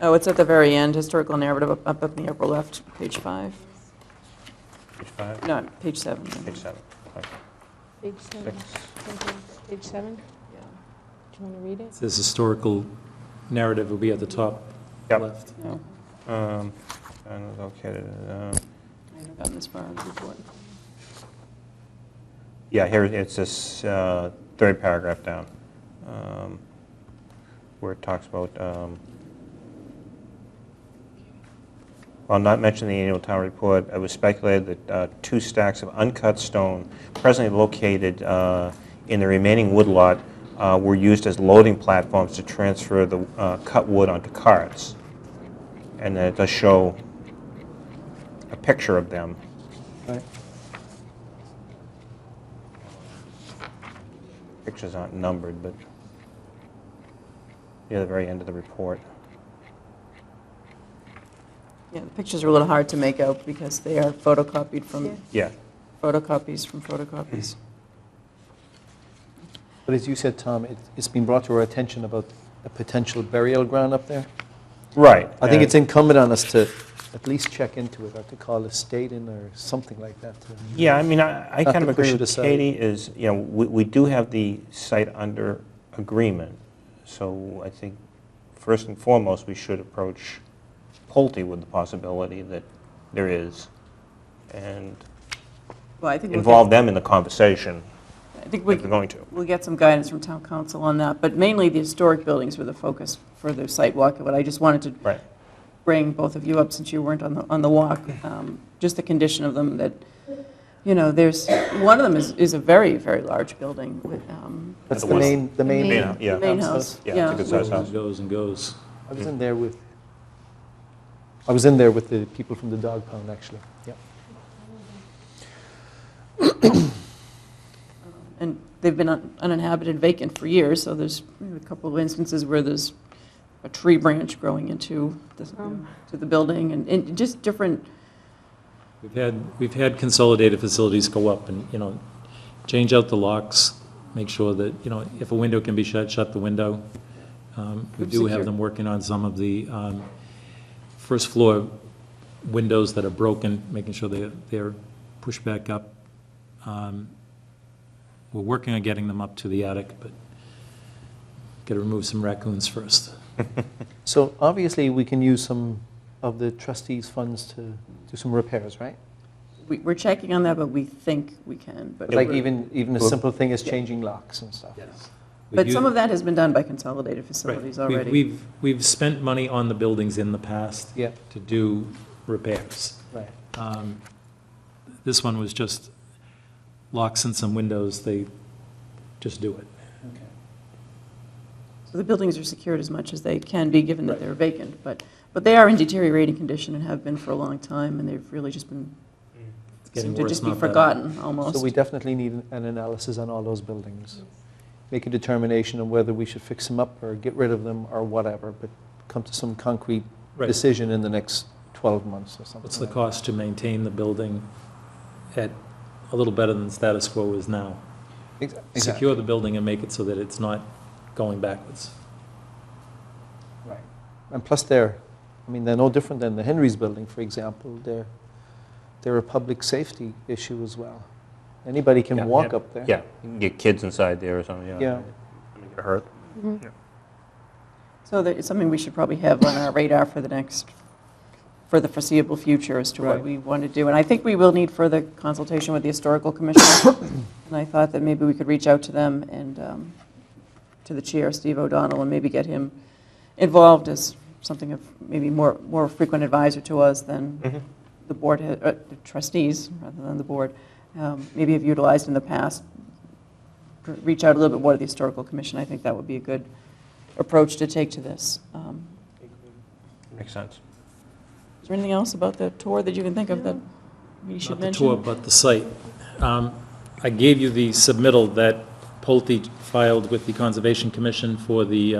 Oh, it's at the very end, historical narrative up in the upper left, page 5. Page 5? No, page 7. Page 7. Okay. Page 7. Page 7? Yeah. Do you want to read it? This historical narrative will be at the top Yep. left. No, And it was located, I haven't gotten this far in the report. yeah, here, it's this third paragraph down, where it talks about, while not mentioned in the annual town report, it was speculated that 2 stacks of uncut stone presently located in the remaining woodlot were used as loading platforms to transfer the cut wood onto carts. And then it does show a picture of them. Right. Pictures aren't numbered, but near the very end of the report. Yeah, the pictures are a little hard to make out because they are photocopied from Yeah. Yeah. photocopies from photocopies. But as you said, Tom, it's been brought to our attention about a potential burial ground up there. Right. I think it's incumbent on us to at least check into it, or to call a state in, or something like that. Yeah, I mean, I Not kind to of push agree it with aside. Katie, is, you know, we do have the site under agreement, so I think first and foremost, we should approach Pulte with the possibility that there is, and Well, I think involve them in the conversation I think if we're going to. we'll get some guidance from town council on that, but mainly the historic buildings were the focus for the site walk. But I just wanted to Right. bring both of you up, since you weren't on the walk, just the condition of them, that, you know, there's, one of them is a very, very large building with, That's The the one- main, the main. Main- Yeah. the main house. Yeah, it's a good size house. Goes and goes. I was in there with, I was in there with the people from the dog pound, actually. Yeah. And they've been uninhabited, vacant for years, so there's a couple of instances where there's a tree branch growing into to the building, and just different, We've had consolidated facilities go up and, you know, change out the locks, make sure that, you know, if a window can be shut, shut the window. We do have them working on some of the first floor windows that are broken, making sure they're pushed back up. We're working on getting them up to the attic, but got to remove some raccoons first. So obviously, we can use some of the trustees' funds to do some repairs, right? we're checking on that, but we think we can. But Like even a simple thing as changing locks and stuff. Yes. But some of that has been done by consolidated facilities already. We've spent money on the buildings in the past Yeah. to do repairs. Right. This one was just locks and some windows, they just do it. Okay. So the buildings are secured as much as they can be, given that they're vacant, but they are in deteriorating condition and have been for a long time, and they've really just been, Getting seem to worse, just be not better. forgotten, almost. So we definitely need an analysis on all those buildings. Make a determination on whether we should fix them up or get rid of them or whatever, but come to some concrete Right. decision in the next 12 months or something. What's the like cost to maintain the building at a little better than status quo is now? that. Exactly. Secure the building and make it so that it's not going backwards. Right. And plus they're no different than the Henry's building, for example. They're a public safety issue as well. Anybody can Yeah, walk yeah. up there. Yeah, you can get kids inside there or something, yeah. Yeah. Somebody get hurt. So that it's something we should probably have on our radar for the foreseeable future as to what Right. we want to do. And I think we will need further consultation with the Historical Commission. And I thought that maybe we could reach out to them and to the chair, Steve O'Donnell, and maybe get him involved as something of maybe more frequent advisor to us than the board, the trustees, rather than the board, maybe have utilized in the past. Reach out a little bit more to the Historical Commission. I think that would be a good approach to take to this. Makes sense. Is there anything else about the tour that you can think of that we should Not the mention? tour, but the site. I gave you the submittal that Pulte filed with the Conservation Commission for the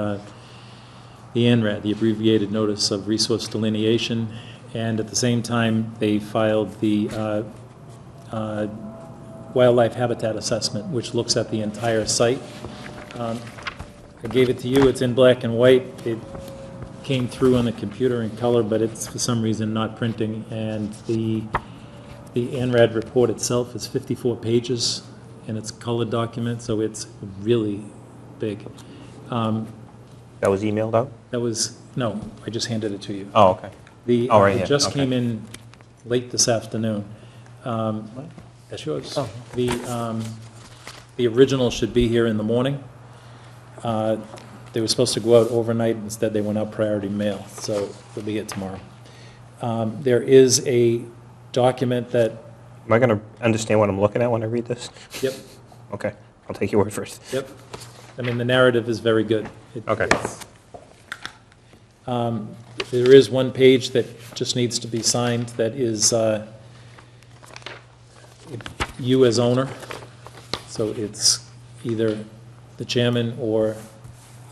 ANRAD, the abbreviated Notice of Resource Delineation, and at the same time, they filed the Wildlife Habitat Assessment, which looks at the entire site. I gave it to you, it's in black and white. It came through on the computer in color, but it's for some reason not printing, and the ANRAD report itself is 54 pages, and it's a colored document, so it's really big. That was emailed out? That was, no, I just handed it to you. Oh, okay. Oh, right It here, just okay. came in late this afternoon. That's yours. Oh. The original should be here in the morning. They were supposed to go out overnight, instead they went out priority mail, so they'll be here tomorrow. There is a document that, Am I going to understand what I'm looking at when I read this? yep, Okay, I'll take your word first. yep. I mean, the narrative is very good. Okay. There is one page that just needs to be signed, that is you as owner. So it's either the chairman, or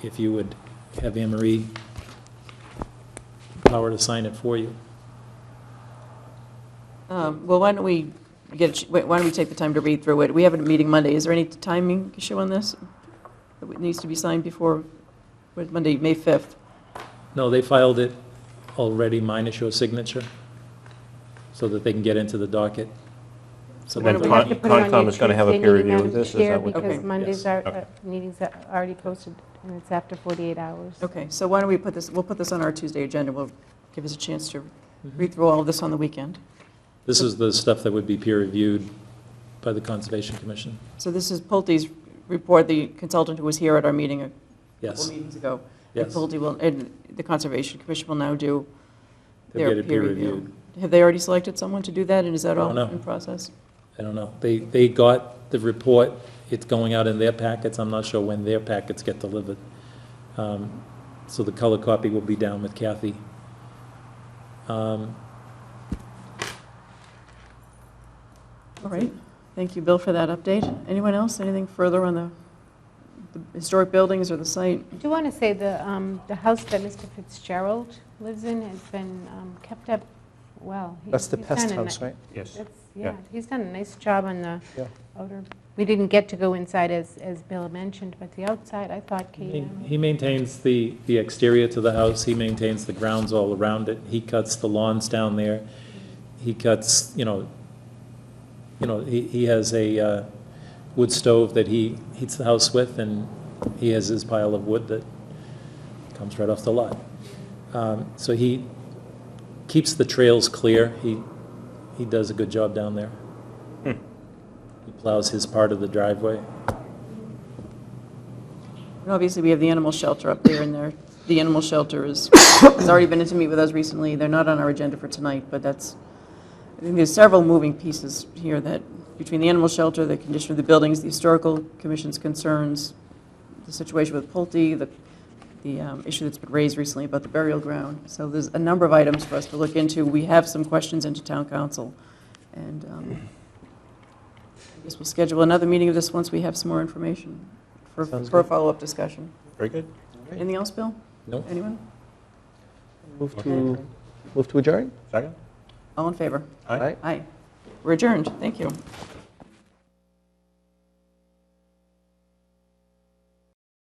if you would have Anne Marie power to sign it for you. Well, why don't we why don't we take the time to read through it? We have a meeting Monday. Is there any timing issue on this? It needs to be signed before, Monday, May 5th? No, they filed it already minus your signature, so that they can get into the docket. So And then We have to put it on Concom your is going to have a Tuesday peer meeting, review of Madam this? Is Chair, that what? because Okay. Mondays Yes. are, meetings are already posted, and it's after 48 hours. Okay, so why don't we put this, we'll put this on our Tuesday agenda. We'll give us a chance to read through all of this on the weekend. This is the stuff that would be peer reviewed by the Conservation Commission. So this is Pulte's report, the consultant who was here at our meeting a couple Yes, meetings ago. yes. And Pulte will, and the Conservation Commission will now do They'll their get it peer peer review. reviewed. Have they already selected someone to do that, and is that all don't know. in process? I don't know. They got the report, it's going out in their packets. I'm not sure when their packets get delivered. So the color copy will be down with Kathy. All right, thank you, Bill, for that update. Anyone else, anything further on the historic buildings or the site? I do want to say the house that Mr. Fitzgerald lives in has been kept up well. That's the He's pest done a house, right? Yes. Yeah, he's done a nice job on the Yeah. outer, we didn't get to go inside as Bill mentioned, but the outside, I thought He maintains the exterior to the house, he maintains the grounds all around it, he cuts the lawns down there, he cuts, he has a wood stove that he heats the house with, and he has his pile of wood that comes right off the lot. So he keeps the trails clear, he does a good job down there. He plows his part of the driveway. And obviously, we have the animal shelter up there, and the animal shelter has already been in to meet with us recently. They're not on our agenda for tonight, but I think there's several moving pieces here that, between the animal shelter, the condition of the buildings, the historical commission's concerns, the situation with Pulte, the issue that's been raised recently about the burial ground. So there's a number of items for us to look into. We have some questions into town council, and I guess we'll schedule another meeting of this once we have some more information for a follow-up discussion. Very good. Anything else, Bill? No. Anyone? Move to adjourn? Second? All in favor? Aye. Aye. We're adjourned. Thank you.